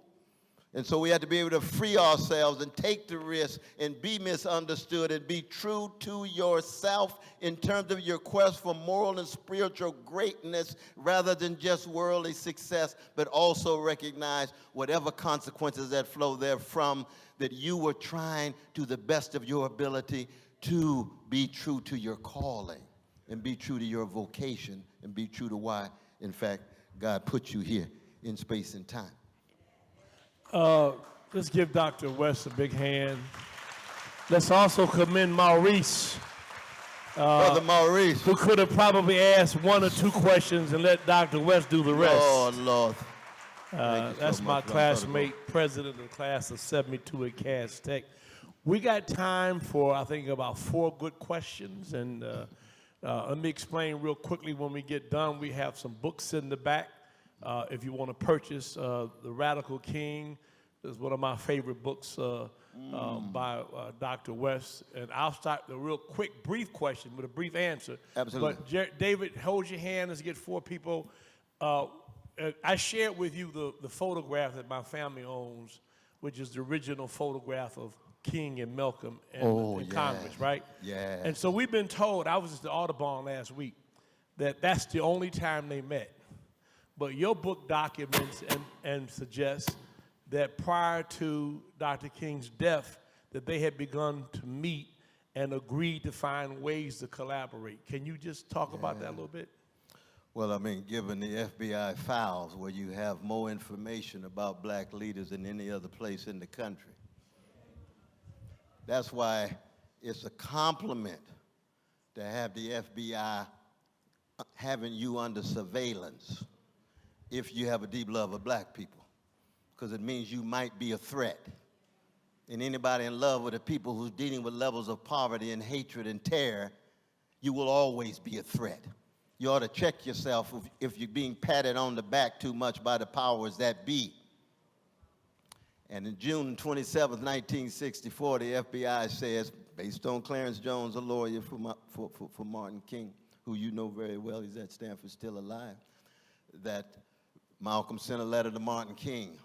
And so we have to be able to free ourselves and take the risk and be misunderstood and be true to yourself in terms of your quest for moral and spiritual greatness rather than just worldly success, but also recognize whatever consequences that flow therefrom, that you were trying to the best of your ability to be true to your calling and be true to your vocation and be true to why, in fact, God put you here in space and time. Let's give Dr. West a big hand. Let's also commend Maurice, Brother Maurice. who could have probably asked one or two questions and let Dr. West do the rest. Oh, Lord. That's so my much, classmate, president of the class of 72 at Cass Tech. We got time for, I think, about 4 good questions. And let me explain real quickly when we get done. We have some books in the back. If you want to purchase The Radical King, It's one of my favorite books by Dr. West. And I'll start the real quick, brief question with a brief answer. Absolutely. But David, hold your hand. Let's get 4 people. I shared with you the photograph that my family owns, which is the original photograph of King and Malcolm in Congress, right? Yeah. And so we've been told, I was at the Audubon last week, that that's the only time they met. But your book documents and suggests that prior to Dr. King's death, that they had begun to meet and agreed to find ways to collaborate. Can you just talk about that a little bit? Well, I mean, given the FBI files where you have more information about black leaders than any other place in the country, that's why it's a compliment to have the FBI having you under surveillance if you have a deep love of black people, because it means you might be a threat. And anybody in love with the people who's dealing with levels of poverty and hatred and terror, you will always be a threat. You ought to check yourself if you're being patted on the back too much by the powers that be. And in June 27, 1964, the FBI says, based on Clarence Jones, a lawyer for Martin King, who you know very well, he's at Stanford, still alive, that Malcolm sent a letter to Martin King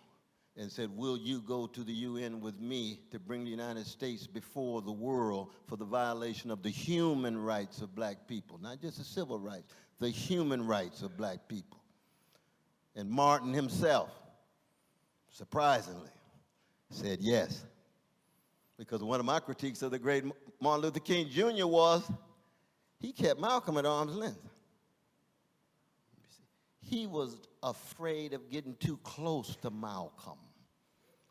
and said, will you go to the UN with me to bring the United States before the world for the violation of the human rights of black people, not just the civil rights, the human rights of black people. And Martin himself, surprisingly, said yes. Because one of my critiques of the great Martin Luther King Jr. was he kept Malcolm at arm's length. He was afraid of getting too close to Malcolm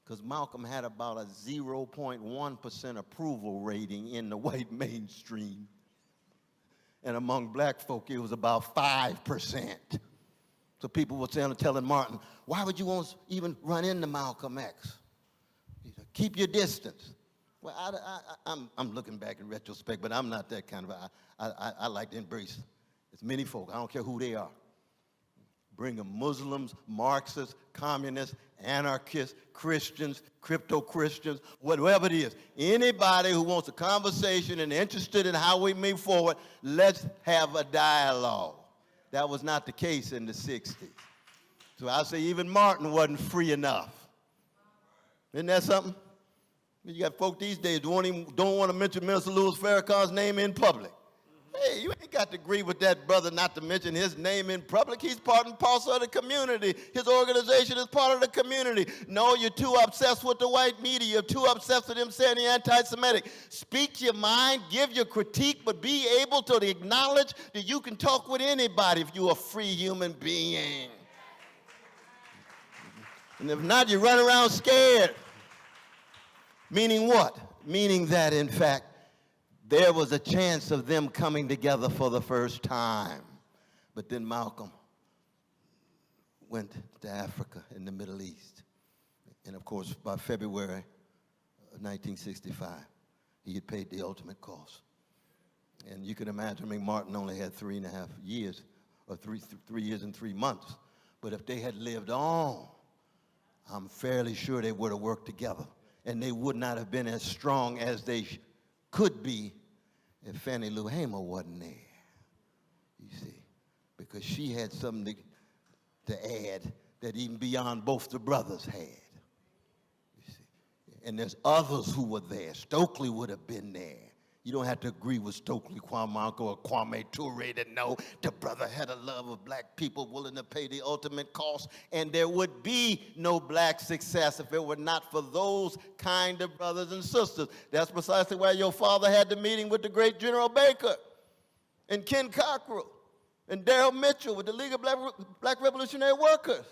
because Malcolm had about a 0.1% approval rating in the white mainstream. And among black folk, it was about 5%. So people were telling Martin, why would you want to even run into Malcolm X? Keep your distance. Well, I'm looking back in retrospect, but I'm not that kind of, I like to embrace as many folk, I don't care who they are. Bring them Muslims, Marxists, communists, anarchists, Christians, crypto-Christians, whatever it is. Anybody who wants a conversation and interested in how we move forward, let's have a dialogue. That was not the case in the 60s. So I say even Martin wasn't free enough. Isn't that something? You got folk these days who don't want to mention Minister Louis Farrakhan's name in public. Hey, you ain't got to agree with that brother not to mention his name in public. He's part and parcel of the community. His organization is part of the community. No, you're too obsessed with the white media. You're too obsessed with him saying the anti-Semitic. Speak your mind, give your critique, but be able to acknowledge that you can talk with anybody if you're a free human being. And if not, you run around scared. Meaning what? Meaning that, in fact, there was a chance of them coming together for the first time. But then Malcolm went to Africa and the Middle East. And of course, by February of 1965, he had paid the ultimate cost. And you can imagine, I mean, Martin only had 3.5 years, or 3 years and 3 months. But if they had lived on, I'm fairly sure they would have worked together. And they would not have been as strong as they could be if Fannie Lou Hamer wasn't there, you see, because she had something to add that even beyond both the brothers had, you see. And there's others who were there. Stokely would have been there. You don't have to agree with Stokely Kwamanko or Kwame Ture to know the brother had a love of black people willing to pay the ultimate cost, and there would be no black success if it were not for those kind of brothers and sisters. That's precisely why your father had the meeting with the great General Baker and Ken Cockrell and Darrell Mitchell with the League of Black Revolutionary Workers.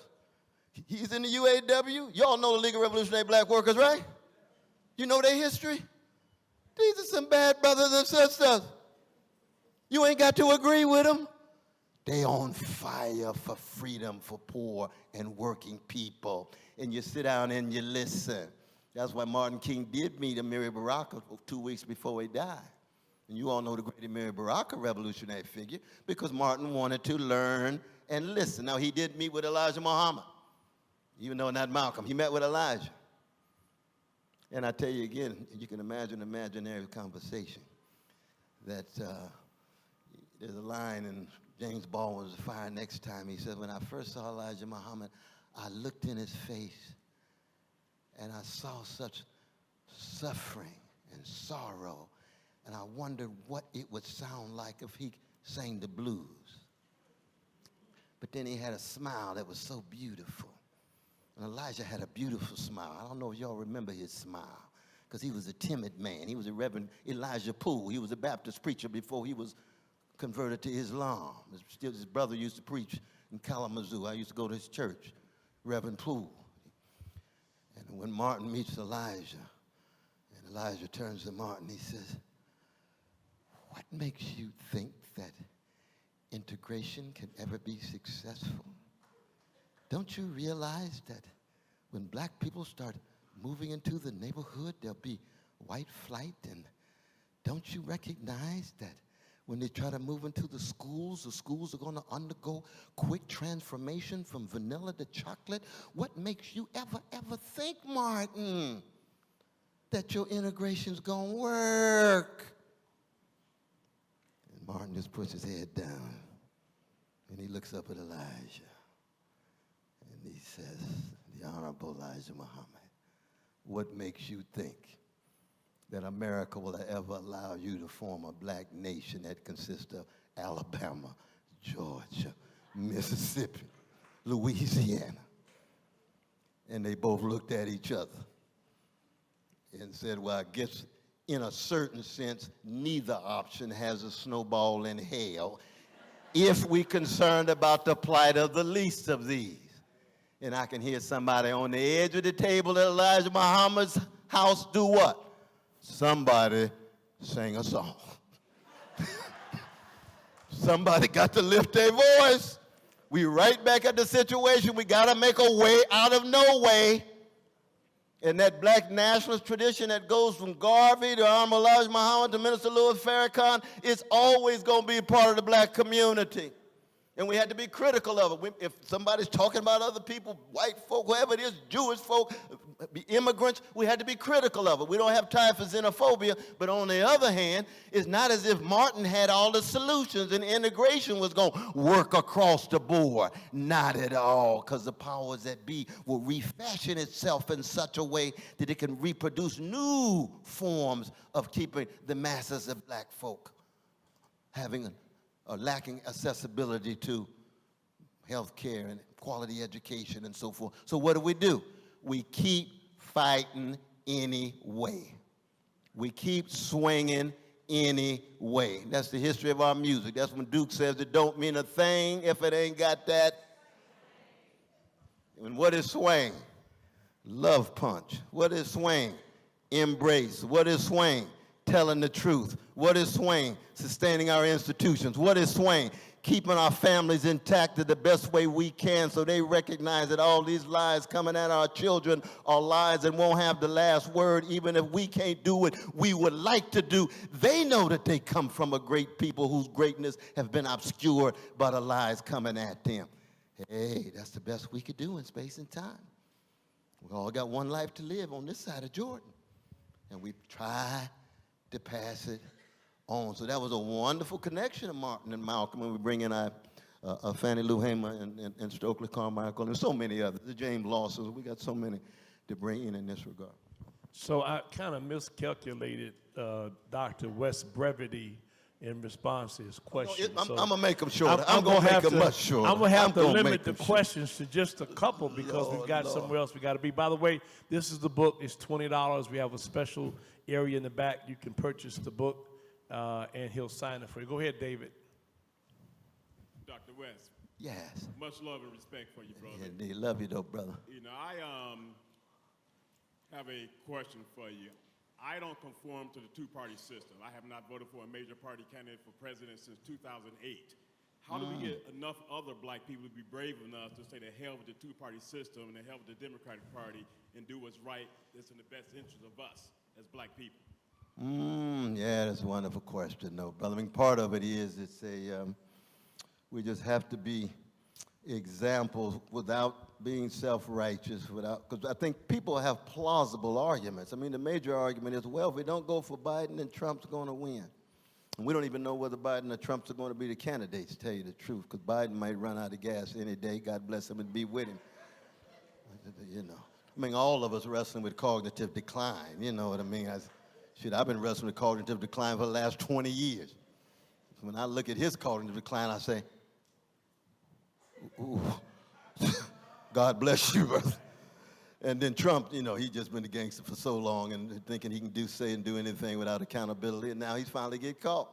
He's in the UAW. Y'all know the League of Revolutionary Black Workers, right? You know their history? These are some bad brothers and sisters. You ain't got to agree with them. They on fire for freedom for poor and working people. And you sit down and you listen. That's why Martin King did meet Amiri Baraka 2 weeks before he died. And you all know the great Amiri Baraka revolutionary figure because Martin wanted to learn and listen. Now, he did meet with Elijah Muhammad, even though not Malcolm. He met with Elijah. And I tell you again, you can imagine an imaginary conversation that there's a line in James Baldwin's The Fire Next Time. He said, when I first saw Elijah Muhammad, I looked in his face and I saw such suffering and sorrow, and I wondered what it would sound like if he sang the blues. But then he had a smile that was so beautiful. And Elijah had a beautiful smile. I don't know if y'all remember his smile, because he was a timid man. He was a Reverend Elijah Poole. He was a Baptist preacher before he was converted to Islam. His brother used to preach in Kalamazoo. I used to go to his church, Reverend Poole. And when Martin meets Elijah, and Elijah turns to Martin, he says, what makes you think that integration can ever be successful? Don't you realize that when black people start moving into the neighborhood, there'll be white flight? And don't you recognize that when they try to move into the schools are going to undergo quick transformation from vanilla to chocolate? What makes you ever think, Martin, that your integration's going to work? And Martin just puts his head down, and he looks up at Elijah, and he says, the Honorable Elijah Muhammad, what makes you think that America will ever allow you to form a black nation that consists of Alabama, Georgia, Mississippi, Louisiana? And they both looked at each other and said, well, I guess in a certain sense, neither option has a snowball in hell if we're concerned about the plight of the least of these. And I can hear somebody on the edge of the table at Elijah Muhammad's house do what? Somebody sang a song. Somebody got to lift their voice. We right back at the situation. We got to make a way out of no way. And that black nationalist tradition that goes from Garvey to Honorable Elijah Muhammad to Minister Louis Farrakhan, it's always going to be a part of the black community. And we had to be critical of it. If somebody's talking about other people, white folk, whoever it is, Jewish folk, immigrants, we had to be critical of it. We don't have time for xenophobia, but on the other hand, it's not as if Martin had all the solutions and integration was going to work across the board. Not at all, because the powers that be will refashion itself in such a way that it can reproduce new forms of keeping the masses of black folk having or lacking accessibility to health care and quality education and so forth. So what do? We keep fighting anyway. We keep swinging anyway. That's the history of our music. That's when Duke says it don't mean a thing if it ain't got that. And what is swing? Love punch. What is swing? Embrace. What is swing? Telling the truth. What is swing? Sustaining our institutions. What is swing? Keeping our families intact in the best way we can so they recognize that all these lies coming at our children are lies and won't have the last word, even if we can't do what we would like to do. They know that they come from a great people whose greatness have been obscured by the lies coming at them. Hey, that's the best we could do in space and time. We all got one life to live on this side of Jordan, and we try to pass it on. So that was a wonderful connection of Martin and Malcolm, when we bring in Fannie Lou Hamer and Stokely Carmichael and so many others, the James Lawsons. We got so many to bring in this regard. So I kind of miscalculated Dr. West's brevity in response to his question. I'm going to make them shorter. I'm going to make them much shorter. I'm going to have to limit the questions to just a couple because we've got somewhere else we got to be. By the way, this is the book. It's $20. We have a special area in the back. You can purchase the book, and he'll sign it for you. Go ahead, David. Dr. West. Yes. Much love and respect for you, brother. Yeah, they love you, though, brother. You know, I have a question for you. I don't conform to the two-party system. I have not voted for a major party candidate for president since 2008. How do we get enough other black people to be brave enough to say the hell with the two-party system and the hell with the Democratic Party and do what's right that's in the best interest of us as black people? Yeah, that's a wonderful question, though, brother. I mean, part of it is we just have to be examples without being self-righteous, because I think people have plausible arguments. I mean, the major argument is, well, if we don't go for Biden, then Trump's going to win. And we don't even know whether Biden or Trump are going to be the candidates, to tell you the truth, because Biden might run out of gas any day. God bless him and be with him. You know, I mean, all of us wrestling with cognitive decline, you know what I mean? I've been wrestling with cognitive decline for the last 20 years. When I look at his cognitive decline, I say, ooh, God bless you, brother. And then Trump, you know, he's just been a gangster for so long and thinking he can say and do anything without accountability, and now he's finally get caught.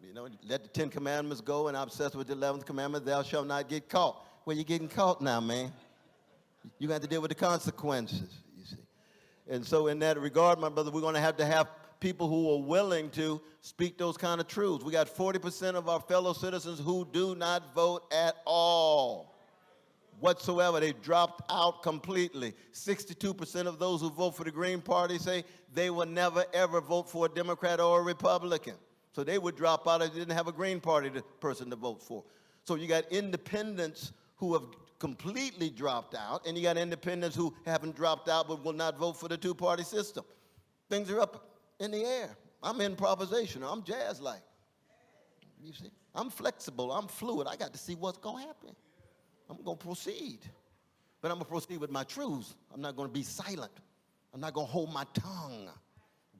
You know, let the 10 Commandments go, and I'm obsessed with the 11th commandment, thou shalt not get caught. Well, you're getting caught now, man. You got to deal with the consequences, you see. And so in that regard, my brother, we're going to have people who are willing to speak those kind of truths. We got 40% of our fellow citizens who do not vote at all whatsoever. They dropped out completely. 62% of those who vote for the Green Party say they will never, ever vote for a Democrat or a Republican. So they would drop out if they didn't have a Green Party person to vote for. So you got independents who have completely dropped out, and you got independents who haven't dropped out but will not vote for the two-party system. Things are up in the air. I'm improvisational. I'm jazz-like. You see? I'm flexible. I'm fluid. I got to see what's going to happen. I'm going to proceed. But I'm going to proceed with my truths. I'm not going to be silent. I'm not going to hold my tongue.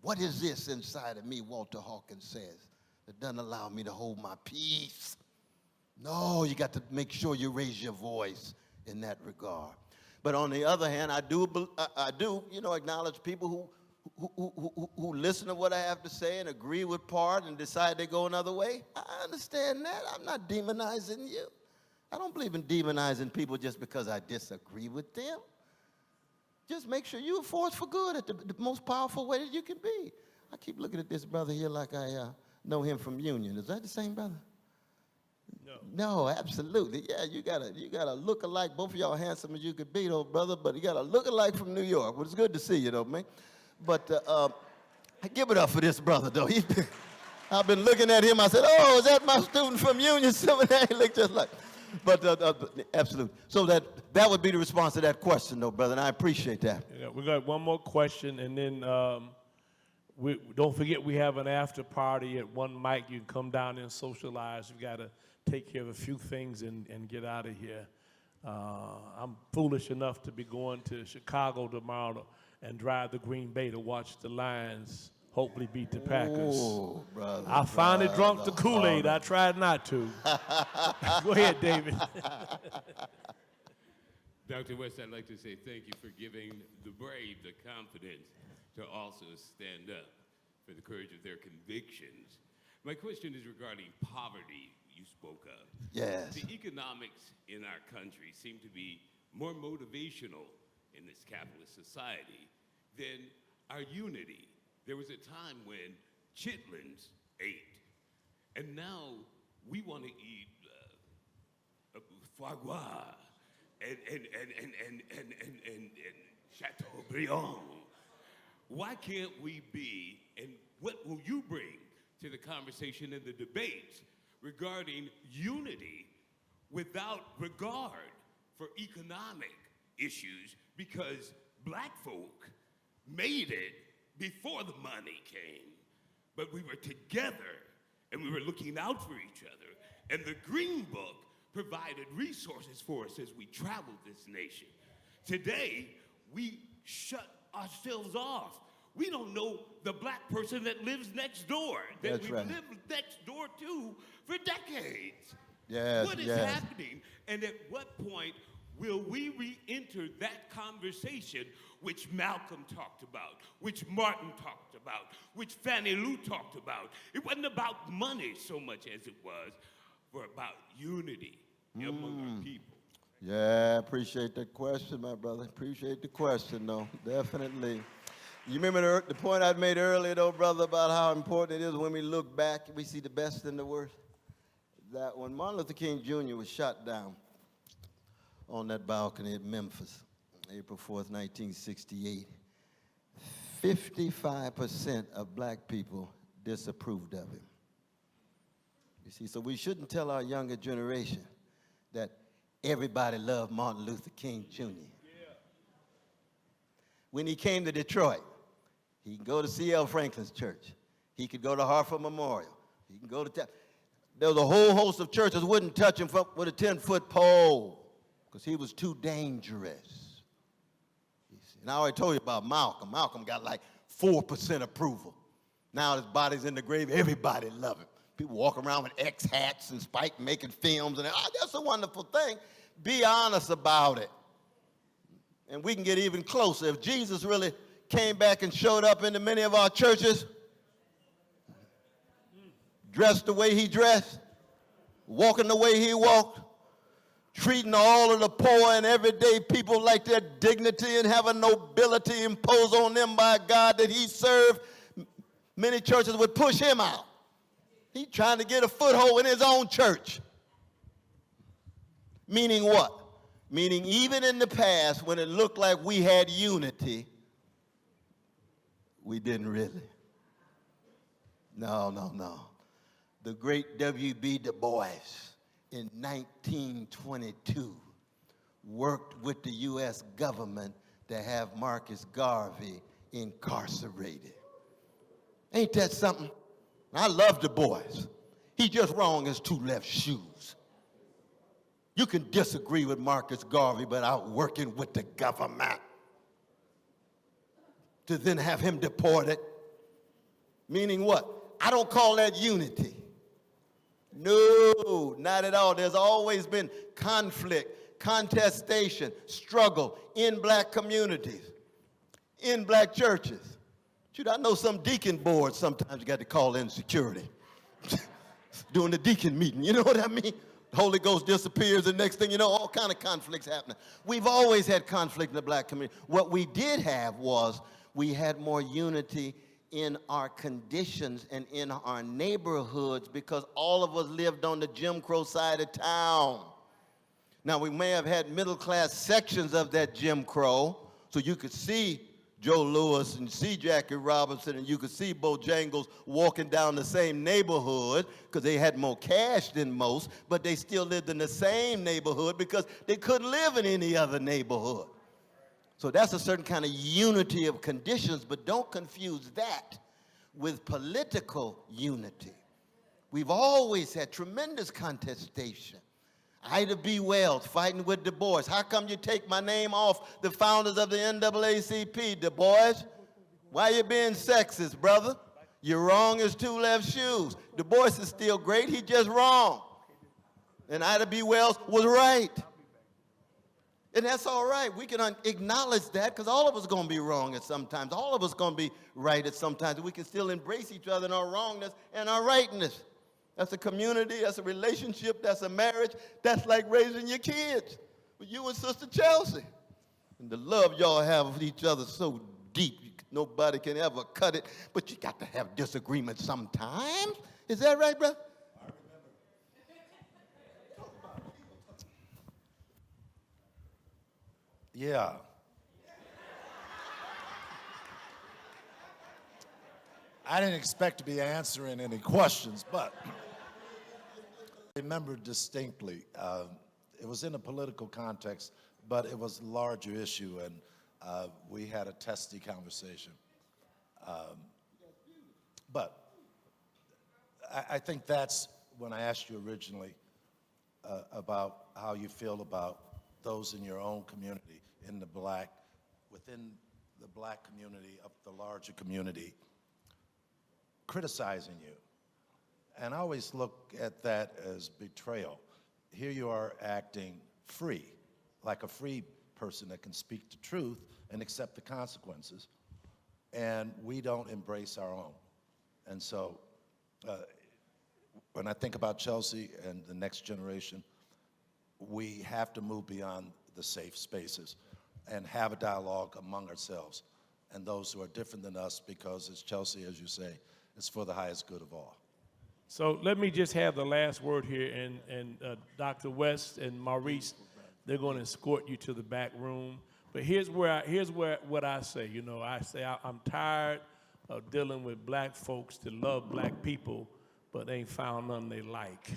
What is this inside of me, Walter Hawkins says, that doesn't allow me to hold my peace? No, you got to make sure you raise your voice in that regard. But on the other hand, I do, you know, acknowledge people who listen to what I have to say and agree with part and decide they go another way. I understand that. I'm not demonizing you. I don't believe in demonizing people just because I disagree with them. Just make sure you're a force for good at the most powerful way that you can be. I keep looking at this brother here like I know him from Union. Is that the same brother? No, absolutely. Yeah, you gotta look alike. Both of y'all handsome as you could be, though, brother, but you gotta look alike from New York. Well, it's good to see you, though, man. But give it up for this brother, though. I've been looking at him. I said, oh, is that my student from Union? Some of that, he looked just like. But absolutely. So that would be the response to that question, though, brother, and I appreciate that. Yeah, we got one more question, and then don't forget we have an after party at one mic. You can come down and socialize. We got to take care of a few things and get out of here. I'm foolish enough to be going to Chicago tomorrow and drive the Green Bay to watch the Lions hopefully beat the Packers. Oh, brother. I finally drunk the Kool-Aid. I tried not to. Go ahead, David. Dr. West, I'd like to say thank you for giving the brave the confidence to also stand up for the courage of their convictions. My question is regarding poverty you spoke of. Yes. The economics in our country seem to be more motivational in this capitalist society than our unity. There was a time when chitlins ate, and now we want to eat foie gras and Chateaubriand. Why can't we be, and what will you bring to the conversation and the debates regarding unity without regard for economic issues? Because black folk made it before the money came, but we were together and we were looking out for each other. And the Green Book provided resources for us as we traveled this nation. Today, we shut ourselves off. We don't know the black person that lives next door, that That's we've right. lived next door to for decades. Yes, What is yes. happening? And at what point will we re-enter that conversation which Malcolm talked about, which Martin talked about, which Fannie Lou talked about? It wasn't about money so much as it was for about unity among our people. Yeah, appreciate that question, my brother. Appreciate the question, though, definitely. You remember the point I made earlier, though, brother, about how important it is when we look back, we see the best in the worst? That when Martin Luther King Jr. was shot down on that balcony at Memphis, April 4th, 1968, 55% of black people disapproved of him. You see, so we shouldn't tell our younger generation that Everybody loved Martin Luther King Jr. When he came to Detroit, he could go to C.L. Franklin's church. He could go to Hartford Memorial. He can go to there was a whole host of churches wouldn't touch him with a 10-foot pole because he was too dangerous. And I already told you about Malcolm. Malcolm got like 4% approval. Now his body's in the grave. Everybody love him. People walk around with X hats and Spike making films. And that's a wonderful thing. Be honest about it. And we can get even closer. If Jesus really came back and showed up into many of our churches, dressed the way he dressed, walking the way he walked, treating all of the poor and everyday people like their dignity and have a nobility imposed on them by God that he served, many churches would push him out. He's trying to get a foothold in his own church. Meaning what? Meaning even in the past when it looked like we had unity, we didn't really. No. The great W.B. Du Bois in 1922 worked with the U.S. government to have Marcus Garvey incarcerated. Ain't that something? I love Du Bois. He just wrong as two left shoes. You can disagree with Marcus Garvey, but out working with the government to then have him deported. Meaning what? I don't call that unity. No, not at all. There's always been conflict, contestation, struggle in black communities, in black churches. Shoot, I know some deacon boards sometimes you got to call in security during the deacon meeting. You know what I mean? The Holy Ghost disappears, and next thing you know, all kind of conflicts happening. We've always had conflict in the black community. What we did have was we had more unity in our conditions and in our neighborhoods because all of us lived on the Jim Crow side of town. Now, we may have had middle-class sections of that Jim Crow, so you could see Joe Louis and see Jackie Robinson and you could see Bojangles walking down the same neighborhood because they had more cash than most, but they still lived in the same neighborhood because they couldn't live in any other neighborhood. So that's a certain kind of unity of conditions, but don't confuse that with political unity. We've always had tremendous contestation. Ida B. Wells fighting with Du Bois. How come you take my name off the founders of the NAACP, Du Bois? Why you being sexist, brother? You're wrong as two left shoes. Du Bois is still great, he just wrong. And Ida B. Wells was right. And that's all right. We can acknowledge that because all of us are going to be wrong at some times. All of us are going to be right at some times. We can still embrace each other in our wrongness and our rightness. That's a community, that's a relationship, that's a marriage. That's like raising your kids with you and Sister Chelsea. And the love y'all have with each other so deep, nobody can ever cut it. But you got to have disagreements sometimes. Is that right, brother? Yeah. I didn't expect to be answering any questions, but I remember distinctly. It was in a political context, but it was a larger issue, and we had a testy conversation. But I think that's when I asked you originally about how you feel about those in your own community, within the black community of the larger community, criticizing you. And I always look at that as betrayal. Here you are acting free, like a free person that can speak the truth and accept the consequences, and we don't embrace our own. And so when I think about Chelsea and the next generation, we have to move beyond the safe spaces and have a dialogue among ourselves and those who are different than us, because as Chelsea, as you say, it's for the highest good of all. So let me just have the last word here, and Dr. West and Maurice, they're going to escort you to the back room. But here's what I say. You know, I say I'm tired of dealing with black folks that love black people, but ain't found none they like.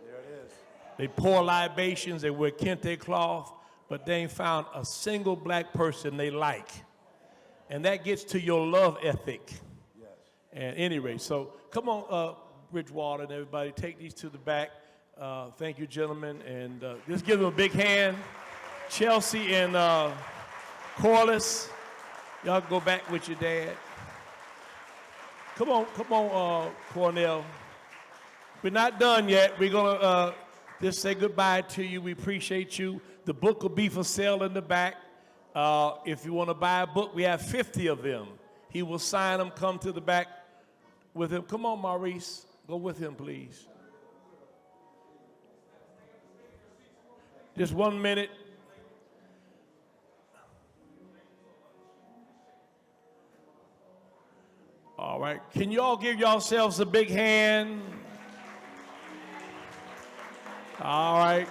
There it is. They pour libations, they wear kente cloth, but they ain't found a single black person they like. And that gets to your love ethic. Yes. And anyway, so come on, Bridgewater and everybody, take these to the back. Thank you, gentlemen, and just give them a big hand. Chelsea and Corliss, y'all go back with your dad. Come on, Cornell. We're not done yet. We're gonna just say goodbye to you. We appreciate you. The book will be for sale in the back. If you want to buy a book, we have 50 of them. He will sign them. Come to the back with him. Come on, Maurice. Go with him, please. Just 1 minute. All right. Can you all give yourselves a big hand? All right.